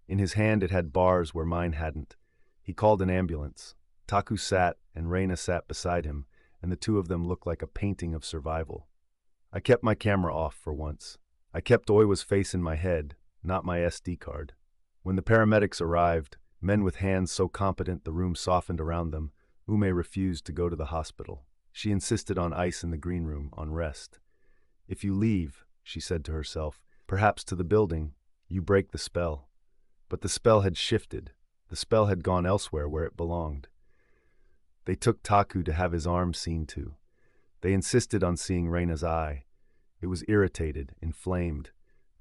Speaker 1: In his hand it had bars where mine hadn't. He called an ambulance. Taku sat, and Reina sat beside him, and the two of them looked like a painting of survival. I kept my camera off for once. I kept Oiwa's face in my head, not my SD card. When the paramedics arrived, men with hands so competent the room softened around them, Ume refused to go to the hospital. She insisted on ice in the green room, on rest. If you leave, she said to herself, perhaps to the building, you break the spell. But the spell had shifted. The spell had gone elsewhere where it belonged. They took Taku to have his arm seen to. They insisted on seeing Reina's eye. It was irritated, inflamed.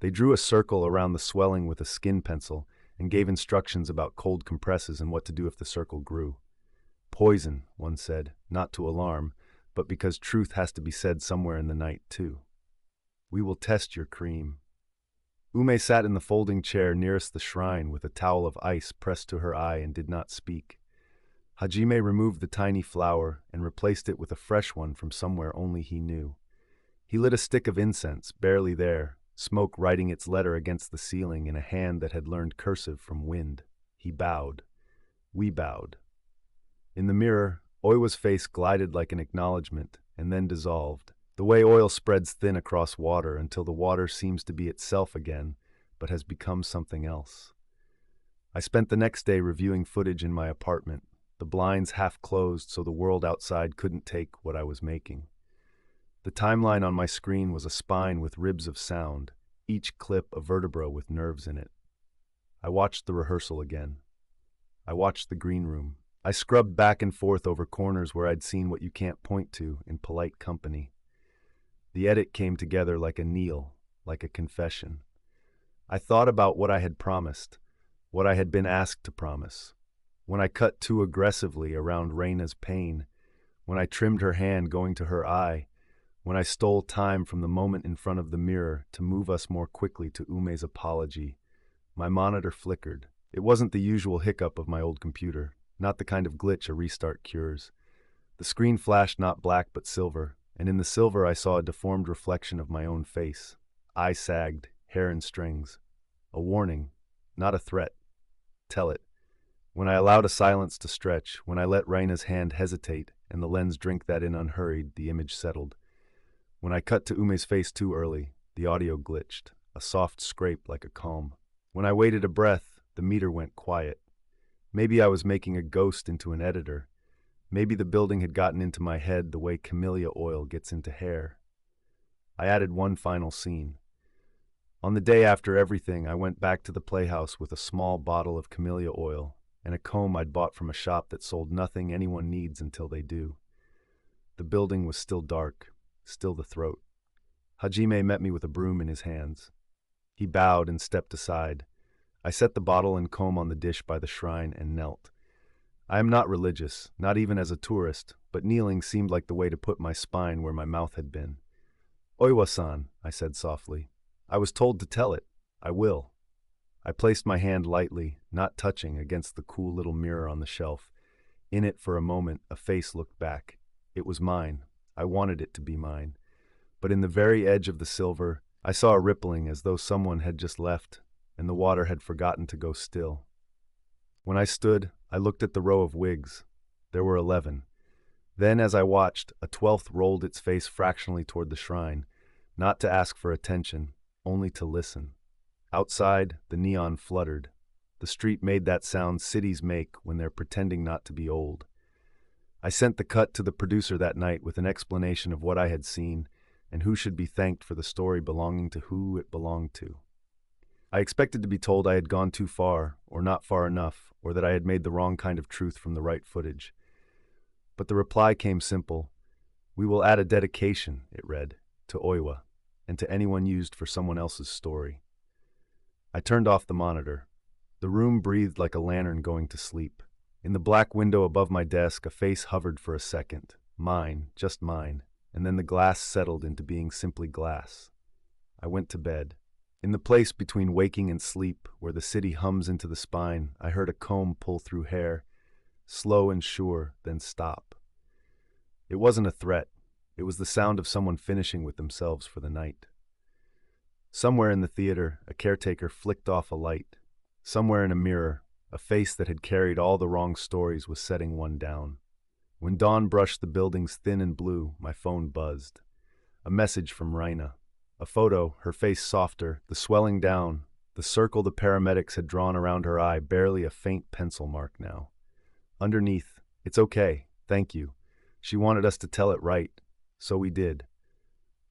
Speaker 1: They drew a circle around the swelling with a skin pencil and gave instructions about cold compresses and what to do if the circle grew. Poison, one said, not to alarm, but because truth has to be said somewhere in the night, too. We will test your cream. Ume sat in the folding chair nearest the shrine with a towel of ice pressed to her eye and did not speak. Hajime removed the tiny flower and replaced it with a fresh one from somewhere only he knew. He lit a stick of incense, barely there, smoke writing its letter against the ceiling in a hand that had learned cursive from wind. He bowed. We bowed. In the mirror, Oiwa's face glided like an acknowledgement and then dissolved. The way oil spreads thin across water until the water seems to be itself again, but has become something else. I spent the next day reviewing footage in my apartment, the blinds half closed so the world outside couldn't take what I was making. The timeline on my screen was a spine with ribs of sound, each clip a vertebra with nerves in it. I watched the rehearsal again. I watched the green room. I scrubbed back and forth over corners where I'd seen what you can't point to in polite company. The edit came together like a kneel, like a confession. I thought about what I had promised, what I had been asked to promise. When I cut too aggressively around Reina's pain, when I trimmed her hand going to her eye, when I stole time from the moment in front of the mirror to move us more quickly to Ume's apology, my monitor flickered. It wasn't the usual hiccup of my old computer, not the kind of glitch a restart cures. The screen flashed not black but silver, and in the silver I saw a deformed reflection of my own face. Eye sagged, hair in strings. A warning, not a threat. Tell it. When I allowed a silence to stretch, when I let Reina's hand hesitate and the lens drink that in unhurried, the image settled. When I cut to Ume's face too early, the audio glitched, a soft scrape like a calm. When I waited a breath, the meter went quiet. Maybe I was making a ghost into an editor. Maybe the building had gotten into my head the way camellia oil gets into hair. I added one final scene. On the day after everything, I went back to the playhouse with a small bottle of camellia oil and a comb I'd bought from a shop that sold nothing anyone needs until they do. The building was still dark, still the throat. Hajime met me with a broom in his hands. He bowed and stepped aside. I set the bottle and comb on the dish by the shrine and knelt. I am not religious, not even as a tourist, but kneeling seemed like the way to put my spine where my mouth had been. "Oiwa-san," I said softly. "I was told to tell it. I will." I placed my hand lightly, not touching, against the cool little mirror on the shelf. In it for a moment, a face looked back. It was mine. I wanted it to be mine. But in the very edge of the silver, I saw a rippling as though someone had just left, and the water had forgotten to go still. When I stood, I looked at the row of wigs. There were 11. Then, as I watched, a 12th rolled its face fractionally toward the shrine, not to ask for attention, only to listen. Outside, the neon fluttered. The street made that sound cities make when they're pretending not to be old. I sent the cut to the producer that night with an explanation of what I had seen and who should be thanked for the story belonging to who it belonged to. I expected to be told I had gone too far, or not far enough, or that I had made the wrong kind of truth from the right footage. But the reply came simple. "We will add a dedication," it read, "to Oiwa, and to anyone used for someone else's story." I turned off the monitor. The room breathed like a lantern going to sleep. In the black window above my desk, a face hovered for a second. Mine, just mine, and then the glass settled into being simply glass. I went to bed. In the place between waking and sleep, where the city hums into the spine, I heard a comb pull through hair, slow and sure, then stop. It wasn't a threat. It was the sound of someone finishing with themselves for the night. Somewhere in the theater, a caretaker flicked off a light. Somewhere in a mirror, a face that had carried all the wrong stories was setting one down. When dawn brushed the buildings thin and blue, my phone buzzed. A message from Reina. A photo, her face softer, the swelling down, the circle the paramedics had drawn around her eye, barely a faint pencil mark now. Underneath, "It's okay, thank you. She wanted us to tell it right, so we did."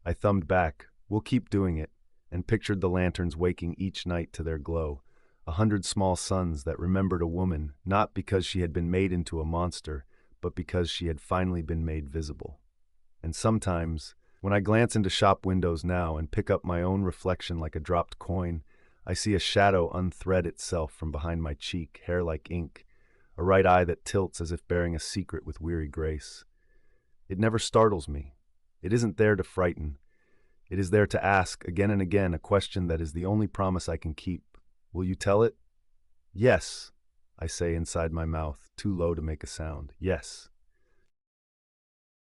Speaker 1: I thumbed back, "We'll keep doing it," and pictured the lanterns waking each night to their glow, 100 small suns that remembered a woman, not because she had been made into a monster, but because she had finally been made visible. And sometimes, when I glance into shop windows now and pick up my own reflection like a dropped coin, I see a shadow unthread itself from behind my cheek, hair like ink, a right eye that tilts as if bearing a secret with weary grace. It never startles me. It isn't there to frighten. It is there to ask, again and again, a question that is the only promise I can keep. "Will you tell it?" "Yes," I say inside my mouth, too low to make a sound. "Yes."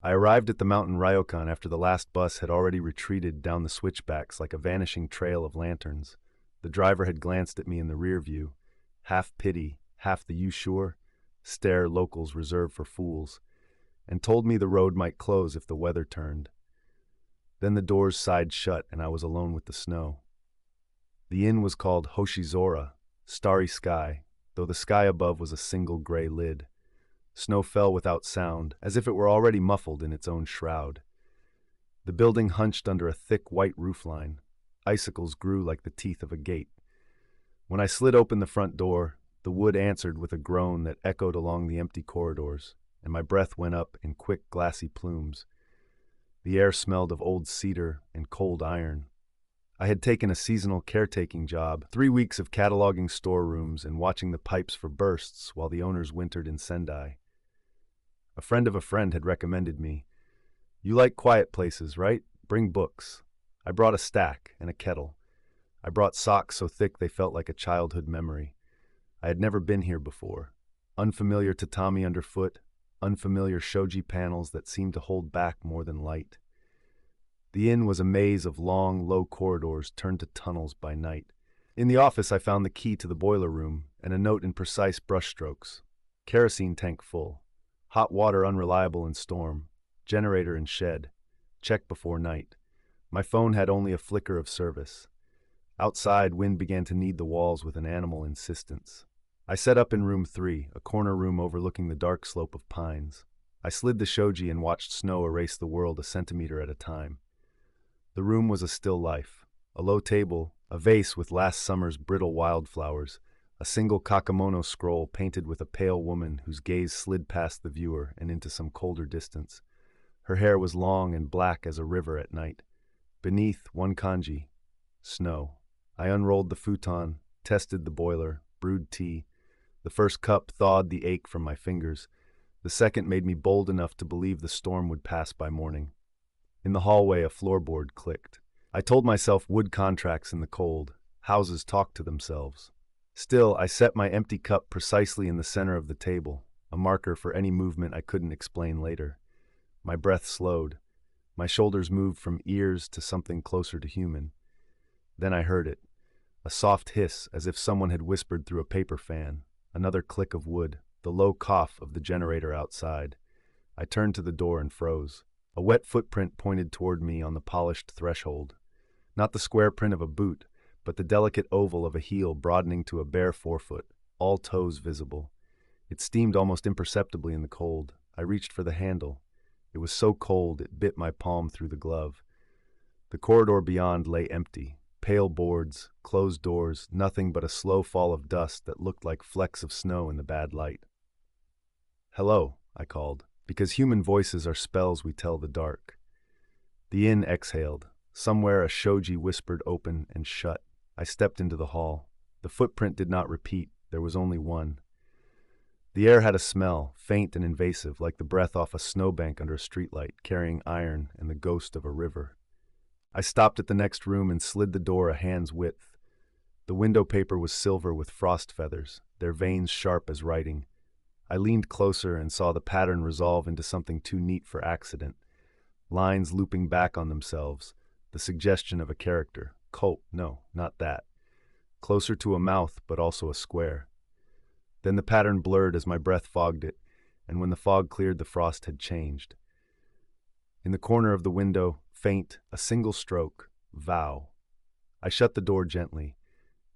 Speaker 1: I arrived at the mountain ryokan after the last bus had already retreated down the switchbacks like a vanishing trail of lanterns. The driver had glanced at me in the rear view, half pity, half the "you sure?" stare locals reserve for fools, and told me the road might close if the weather turned. Then the doors sighed shut and I was alone with the snow. The inn was called Hoshizora, starry sky, though the sky above was a single gray lid. Snow fell without sound, as if it were already muffled in its own shroud. The building hunched under a thick white roofline. Icicles grew like the teeth of a gate. When I slid open the front door, the wood answered with a groan that echoed along the empty corridors, and my breath went up in quick, glassy plumes. The air smelled of old cedar and cold iron. I had taken a seasonal caretaking job, 3 weeks of cataloging storerooms and watching the pipes for bursts while the owners wintered in Sendai. A friend of a friend had recommended me. "You like quiet places, right? Bring books." I brought a stack and a kettle. I brought socks so thick they felt like a childhood memory. I had never been here before. Unfamiliar tatami underfoot, unfamiliar shoji panels that seemed to hold back more than light. The inn was a maze of long, low corridors turned to tunnels by night. In the office I found the key to the boiler room and a note in precise brushstrokes. Kerosene tank full. Hot water unreliable in storm. Generator in shed. Check before night. My phone had only a flicker of service. Outside, wind began to knead the walls with an animal insistence. I set up in room 3, a corner room overlooking the dark slope of pines. I slid the shoji and watched snow erase the world a centimeter at a time. The room was a still life. A low table, a vase with last summer's brittle wildflowers, a single kakemono scroll painted with a pale woman whose gaze slid past the viewer and into some colder distance. Her hair was long and black as a river at night. Beneath, one kanji, snow. I unrolled the futon, tested the boiler, brewed tea. The first cup thawed the ache from my fingers. The second made me bold enough to believe the storm would pass by morning. In the hallway, a floorboard clicked. I told myself wood contracts in the cold. Houses talk to themselves. Still, I set my empty cup precisely in the center of the table, a marker for any movement I couldn't explain later. My breath slowed. My shoulders moved from ears to something closer to human. Then I heard it. A soft hiss, as if someone had whispered through a paper fan. Another click of wood, the low cough of the generator outside. I turned to the door and froze. A wet footprint pointed toward me on the polished threshold. Not the square print of a boot, but the delicate oval of a heel broadening to a bare forefoot, all toes visible. It steamed almost imperceptibly in the cold. I reached for the handle. It was so cold it bit my palm through the glove. The corridor beyond lay empty. Pale boards, closed doors, nothing but a slow fall of dust that looked like flecks of snow in the bad light. "Hello," I called, because human voices are spells we tell the dark. The inn exhaled. Somewhere a shoji whispered open and shut. I stepped into the hall. The footprint did not repeat. There was only one. The air had a smell, faint and invasive, like the breath off a snowbank under a streetlight, carrying iron and the ghost of a river. I stopped at the next room and slid the door a hand's width. The window paper was silver with frost feathers, their veins sharp as writing. I leaned closer and saw the pattern resolve into something too neat for accident. Lines looping back on themselves, the suggestion of a character. No, not that. Closer to a mouth, but also a square. Then the pattern blurred as my breath fogged it, and when the fog cleared, the frost had changed. In the corner of the window, faint, a single stroke, vow. I shut the door gently.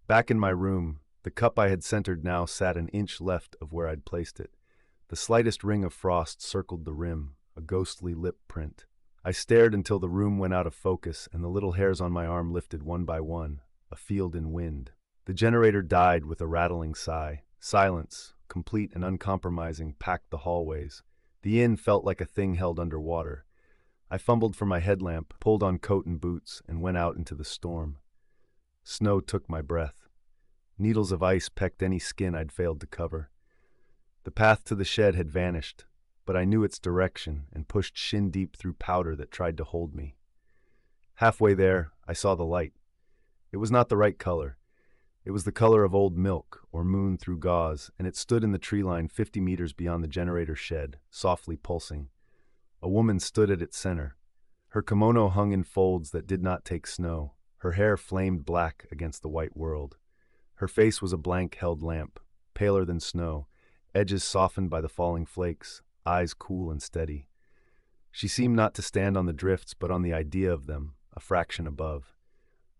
Speaker 1: Back in my room, the cup I had centered now sat an inch left of where I'd placed it. The slightest ring of frost circled the rim, a ghostly lip print. I stared until the room went out of focus and the little hairs on my arm lifted one by one, a field in wind. The generator died with a rattling sigh. Silence, complete and uncompromising, packed the hallways. The inn felt like a thing held underwater. I fumbled for my headlamp, pulled on coat and boots, and went out into the storm. Snow took my breath. Needles of ice pecked any skin I'd failed to cover. The path to the shed had vanished, but I knew its direction and pushed shin-deep through powder that tried to hold me. Halfway there, I saw the light. It was not the right color. It was the color of old milk, or moon through gauze, and it stood in the tree line 50 meters beyond the generator shed, softly pulsing. A woman stood at its center. Her kimono hung in folds that did not take snow. Her hair flamed black against the white world. Her face was a blank-held lamp, paler than snow, edges softened by the falling flakes, eyes cool and steady. She seemed not to stand on the drifts, but on the idea of them, a fraction above.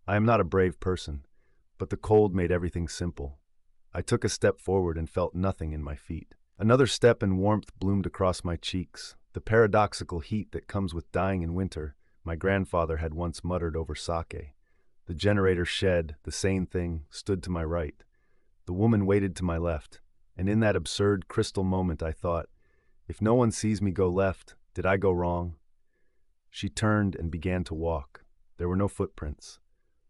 Speaker 1: I am not a brave person, but the cold made everything simple. I took a step forward and felt nothing in my feet. Another step and warmth bloomed across my cheeks, the paradoxical heat that comes with dying in winter, my grandfather had once muttered over sake. The generator shed, the sane thing, stood to my right. The woman waited to my left, and in that absurd crystal moment I thought, if no one sees me go left, did I go wrong? She turned and began to walk. There were no footprints.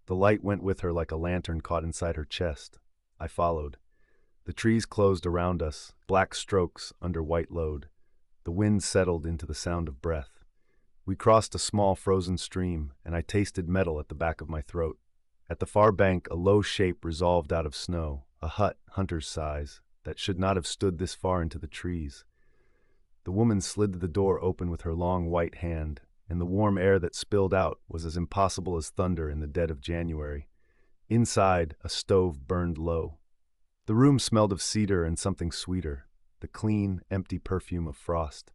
Speaker 1: The light went with her like a lantern caught inside her chest. I followed. The trees closed around us, black strokes under white load. The wind settled into the sound of breath. We crossed a small frozen stream, and I tasted metal at the back of my throat. At the far bank, a low shape resolved out of snow, a hut, hunter's size, that should not have stood this far into the trees. The woman slid the door open with her long white hand, and the warm air that spilled out was as impossible as thunder in the dead of January. Inside, a stove burned low. The room smelled of cedar and something sweeter, the clean, empty perfume of frost.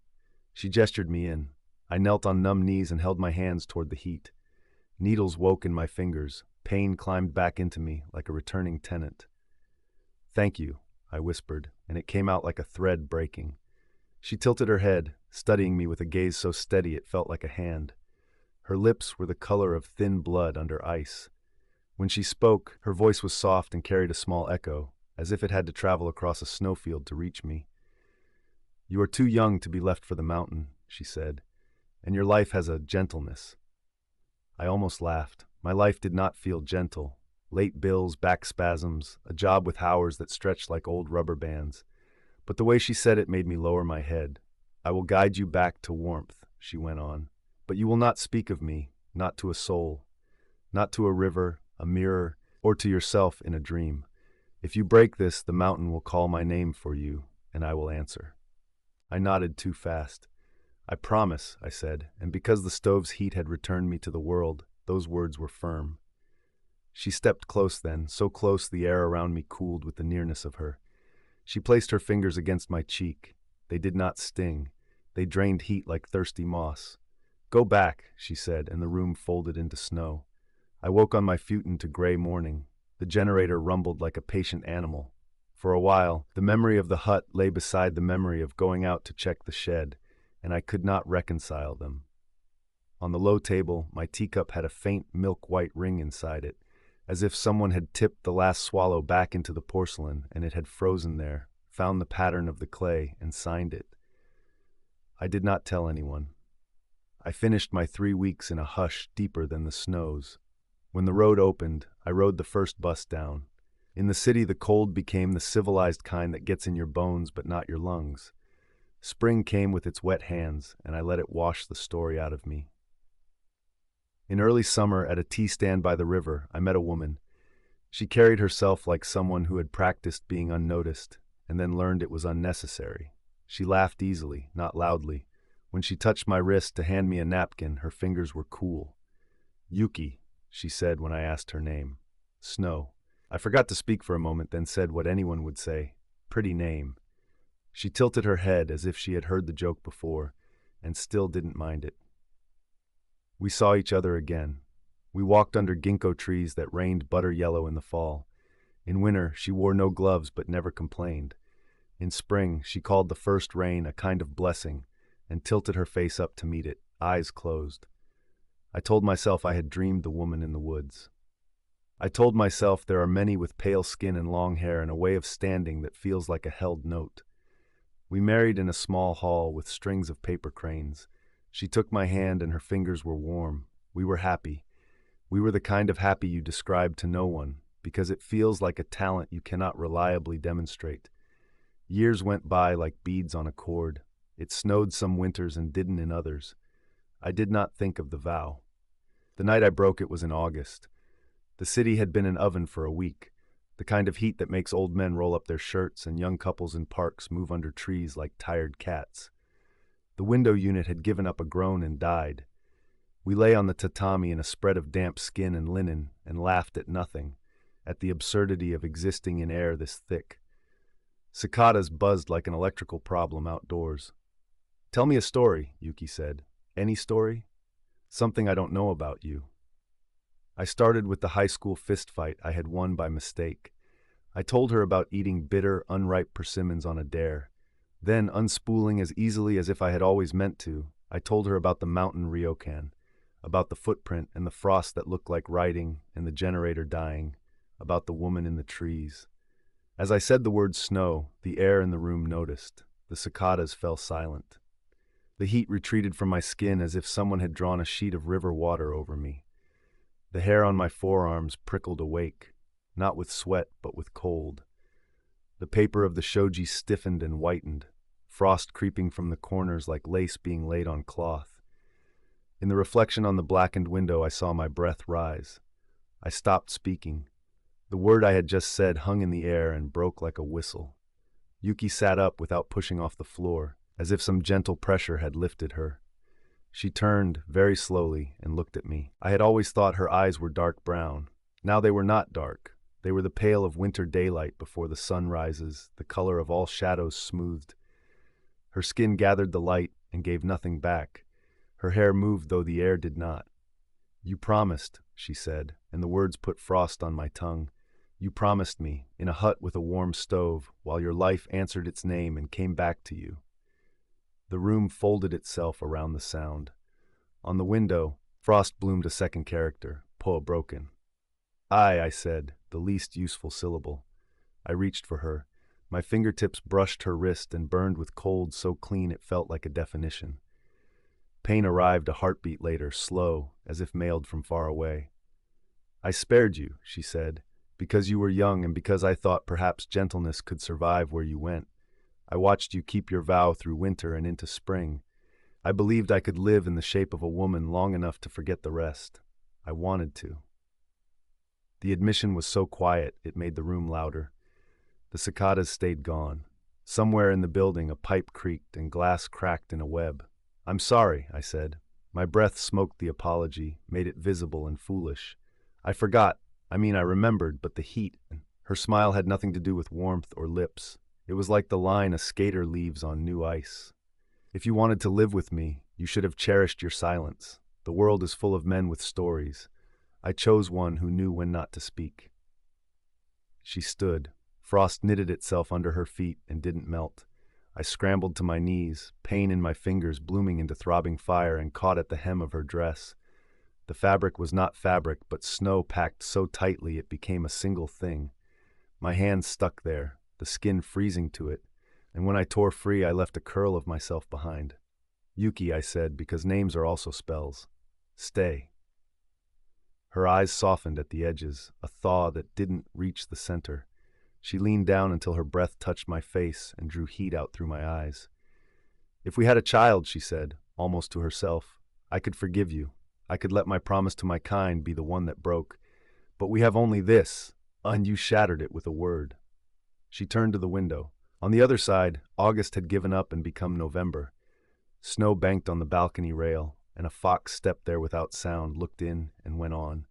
Speaker 1: She gestured me in. I knelt on numb knees and held my hands toward the heat. Needles woke in my fingers. Pain climbed back into me like a returning tenant. "Thank you," I whispered, and it came out like a thread breaking. She tilted her head, studying me with a gaze so steady it felt like a hand. Her lips were the color of thin blood under ice. When she spoke, her voice was soft and carried a small echo, as if it had to travel across a snowfield to reach me. "You are too young to be left for the mountain," she said, "and your life has a gentleness." I almost laughed. My life did not feel gentle. Late bills, back spasms, a job with hours that stretched like old rubber bands. But the way she said it made me lower my head. "I will guide you back to warmth," she went on. "But you will not speak of me, not to a soul, not to a river, a mirror, or to yourself in a dream. If you break this, the mountain will call my name for you, and I will answer." I nodded too fast. "I promise," I said, and because the stove's heat had returned me to the world, those words were firm. She stepped close then, so close the air around me cooled with the nearness of her. She placed her fingers against my cheek. They did not sting. They drained heat like thirsty moss. "Go back," she said, and the room folded into snow. I woke on my futon to gray morning. The generator rumbled like a patient animal. For a while, the memory of the hut lay beside the memory of going out to check the shed, and I could not reconcile them. On the low table, my teacup had a faint milk-white ring inside it, as if someone had tipped the last swallow back into the porcelain and it had frozen there, found the pattern of the clay, and signed it. I did not tell anyone. I finished my 3 weeks in a hush deeper than the snows. When the road opened, I rode the first bus down. In the city, the cold became the civilized kind that gets in your bones but not your lungs. Spring came with its wet hands, and I let it wash the story out of me. In early summer, at a tea stand by the river, I met a woman. She carried herself like someone who had practiced being unnoticed, and then learned it was unnecessary. She laughed easily, not loudly. When she touched my wrist to hand me a napkin, her fingers were cool. "Yuki," she said when I asked her name. "Snow." I forgot to speak for a moment, then said what anyone would say. "Pretty name." She tilted her head as if she had heard the joke before, and still didn't mind it. We saw each other again. We walked under ginkgo trees that rained butter yellow in the fall. In winter, she wore no gloves but never complained. In spring, she called the first rain a kind of blessing and tilted her face up to meet it, eyes closed. I told myself I had dreamed the woman in the woods. I told myself there are many with pale skin and long hair and a way of standing that feels like a held note. We married in a small hall with strings of paper cranes. She took my hand and her fingers were warm. We were happy. We were the kind of happy you describe to no one, because it feels like a talent you cannot reliably demonstrate. Years went by like beads on a cord. It snowed some winters and didn't in others. I did not think of the vow. The night I broke it was in August. The city had been an oven for a week, the kind of heat that makes old men roll up their shirts and young couples in parks move under trees like tired cats. The window unit had given up a groan and died. We lay on the tatami in a spread of damp skin and linen and laughed at nothing, at the absurdity of existing in air this thick. Cicadas buzzed like an electrical problem outdoors. "Tell me a story," Yuki said. Any story? Something I don't know about you. I started with the high school fist fight I had won by mistake. I told her about eating bitter, unripe persimmons on a dare. Then, unspooling as easily as if I had always meant to, I told her about the mountain ryokan, about the footprint and the frost that looked like writing and the generator dying, about the woman in the trees. As I said the word snow, the air in the room noticed. The cicadas fell silent. The heat retreated from my skin as if someone had drawn a sheet of river water over me. The hair on my forearms prickled awake, not with sweat but with cold. The paper of the shoji stiffened and whitened, frost creeping from the corners like lace being laid on cloth. In the reflection on the blackened window, I saw my breath rise. I stopped speaking. The word I had just said hung in the air and broke like a whistle. Yuki sat up without pushing off the floor, as if some gentle pressure had lifted her. She turned, very slowly, and looked at me. I had always thought her eyes were dark brown. Now they were not dark. They were the pale of winter daylight before the sun rises, the color of all shadows smoothed. Her skin gathered the light and gave nothing back. Her hair moved though the air did not. "You promised," she said, and the words put frost on my tongue. "You promised me, in a hut with a warm stove, while your life answered its name and came back to you." The room folded itself around the sound. On the window, frost bloomed a second character, po broken. I said, the least useful syllable. I reached for her. My fingertips brushed her wrist and burned with cold so clean it felt like a definition. Pain arrived a heartbeat later, slow, as if mailed from far away. "I spared you," she said, "because you were young and because I thought perhaps gentleness could survive where you went. I watched you keep your vow through winter and into spring. I believed I could live in the shape of a woman long enough to forget the rest. I wanted to." The admission was so quiet it made the room louder. The cicadas stayed gone. Somewhere in the building a pipe creaked and glass cracked in a web. "I'm sorry," I said. My breath smoked the apology, made it visible and foolish. "I forgot. I remembered, but the heat." Her smile had nothing to do with warmth or lips. It was like the line a skater leaves on new ice. "If you wanted to live with me, you should have cherished your silence. The world is full of men with stories. I chose one who knew when not to speak." She stood. Frost knitted itself under her feet and didn't melt. I scrambled to my knees, pain in my fingers blooming into throbbing fire, and caught at the hem of her dress. The fabric was not fabric, but snow packed so tightly it became a single thing. My hands stuck there, the skin freezing to it, and when I tore free I left a curl of myself behind. "Yuki," I said, because names are also spells. "Stay." Her eyes softened at the edges, a thaw that didn't reach the center. She leaned down until her breath touched my face and drew heat out through my eyes. "If we had a child," she said, almost to herself, "I could forgive you. I could let my promise to my kind be the one that broke. But we have only this, and you shattered it with a word." She turned to the window. On the other side, August had given up and become November. Snow banked on the balcony rail, and a fox stepped there without sound, looked in, and went on.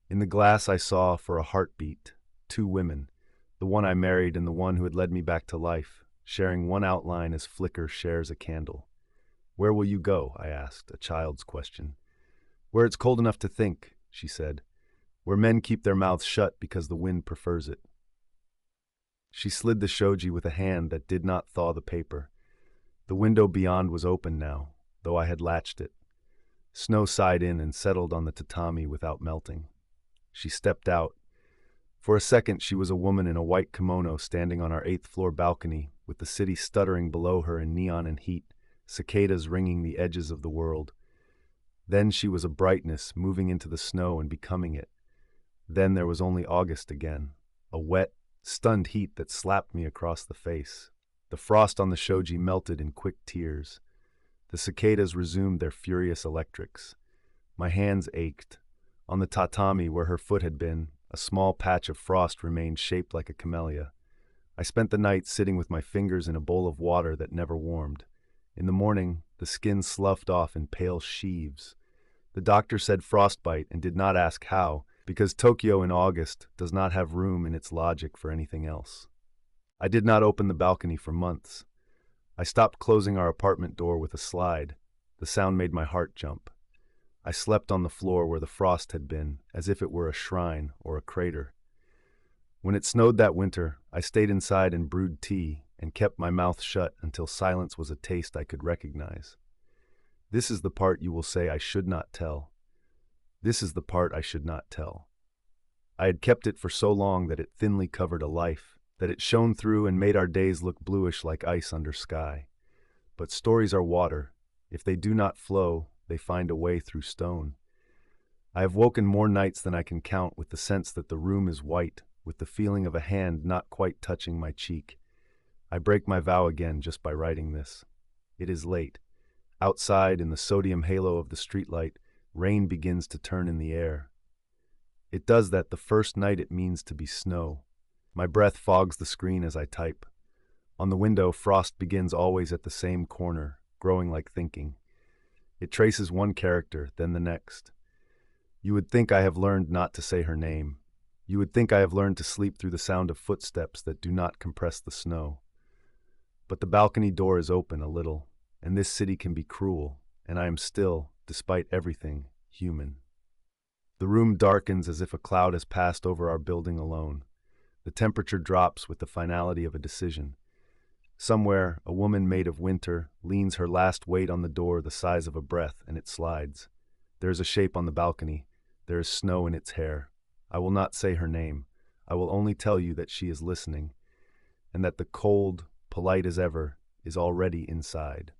Speaker 1: In the glass I saw, for a heartbeat, two women, the one I married and the one who had led me back to life, sharing one outline as flicker shares a candle. "Where will you go?" I asked, a child's question. "Where it's cold enough to think," she said. "Where men keep their mouths shut because the wind prefers it." She slid the shoji with a hand that did not thaw the paper. The window beyond was open now, though I had latched it. Snow sighed in and settled on the tatami without melting. She stepped out. For a second she was a woman in a white kimono standing on our 8th-floor balcony, with the city stuttering below her in neon and heat, cicadas ringing the edges of the world. Then she was a brightness moving into the snow and becoming it. Then there was only August again, a wet, stunned heat that slapped me across the face. The frost on the shoji melted in quick tears. The cicadas resumed their furious electrics. My hands ached. On the tatami where her foot had been, a small patch of frost remained shaped like a camellia. I spent the night sitting with my fingers in a bowl of water that never warmed. In the morning, the skin sloughed off in pale sheaves. The doctor said frostbite and did not ask how, because Tokyo in August does not have room in its logic for anything else. I did not open the balcony for months. I stopped closing our apartment door with a slide. The sound made my heart jump. I slept on the floor where the frost had been, as if it were a shrine or a crater. When it snowed that winter, I stayed inside and brewed tea and kept my mouth shut until silence was a taste I could recognize. This is the part you will say I should not tell. This is the part I should not tell. I had kept it for so long that it thinly covered a life, that it shone through and made our days look bluish like ice under sky. But stories are water. If they do not flow, they find a way through stone. I have woken more nights than I can count with the sense that the room is white, with the feeling of a hand not quite touching my cheek. I break my vow again just by writing this. It is late. Outside, in the sodium halo of the streetlight, rain begins to turn in the air. It does that the first night it means to be snow. My breath fogs the screen as I type. On the window, frost begins always at the same corner, growing like thinking. It traces one character, then the next. You would think I have learned not to say her name. You would think I have learned to sleep through the sound of footsteps that do not compress the snow. But the balcony door is open a little, and this city can be cruel, and I am still, despite everything, human. The room darkens as if a cloud has passed over our building alone. The temperature drops with the finality of a decision. Somewhere, a woman made of winter leans her last weight on the door the size of a breath, and it slides. There is a shape on the balcony. There is snow in its hair. I will not say her name. I will only tell you that she is listening, and that the cold, polite as ever, is already inside.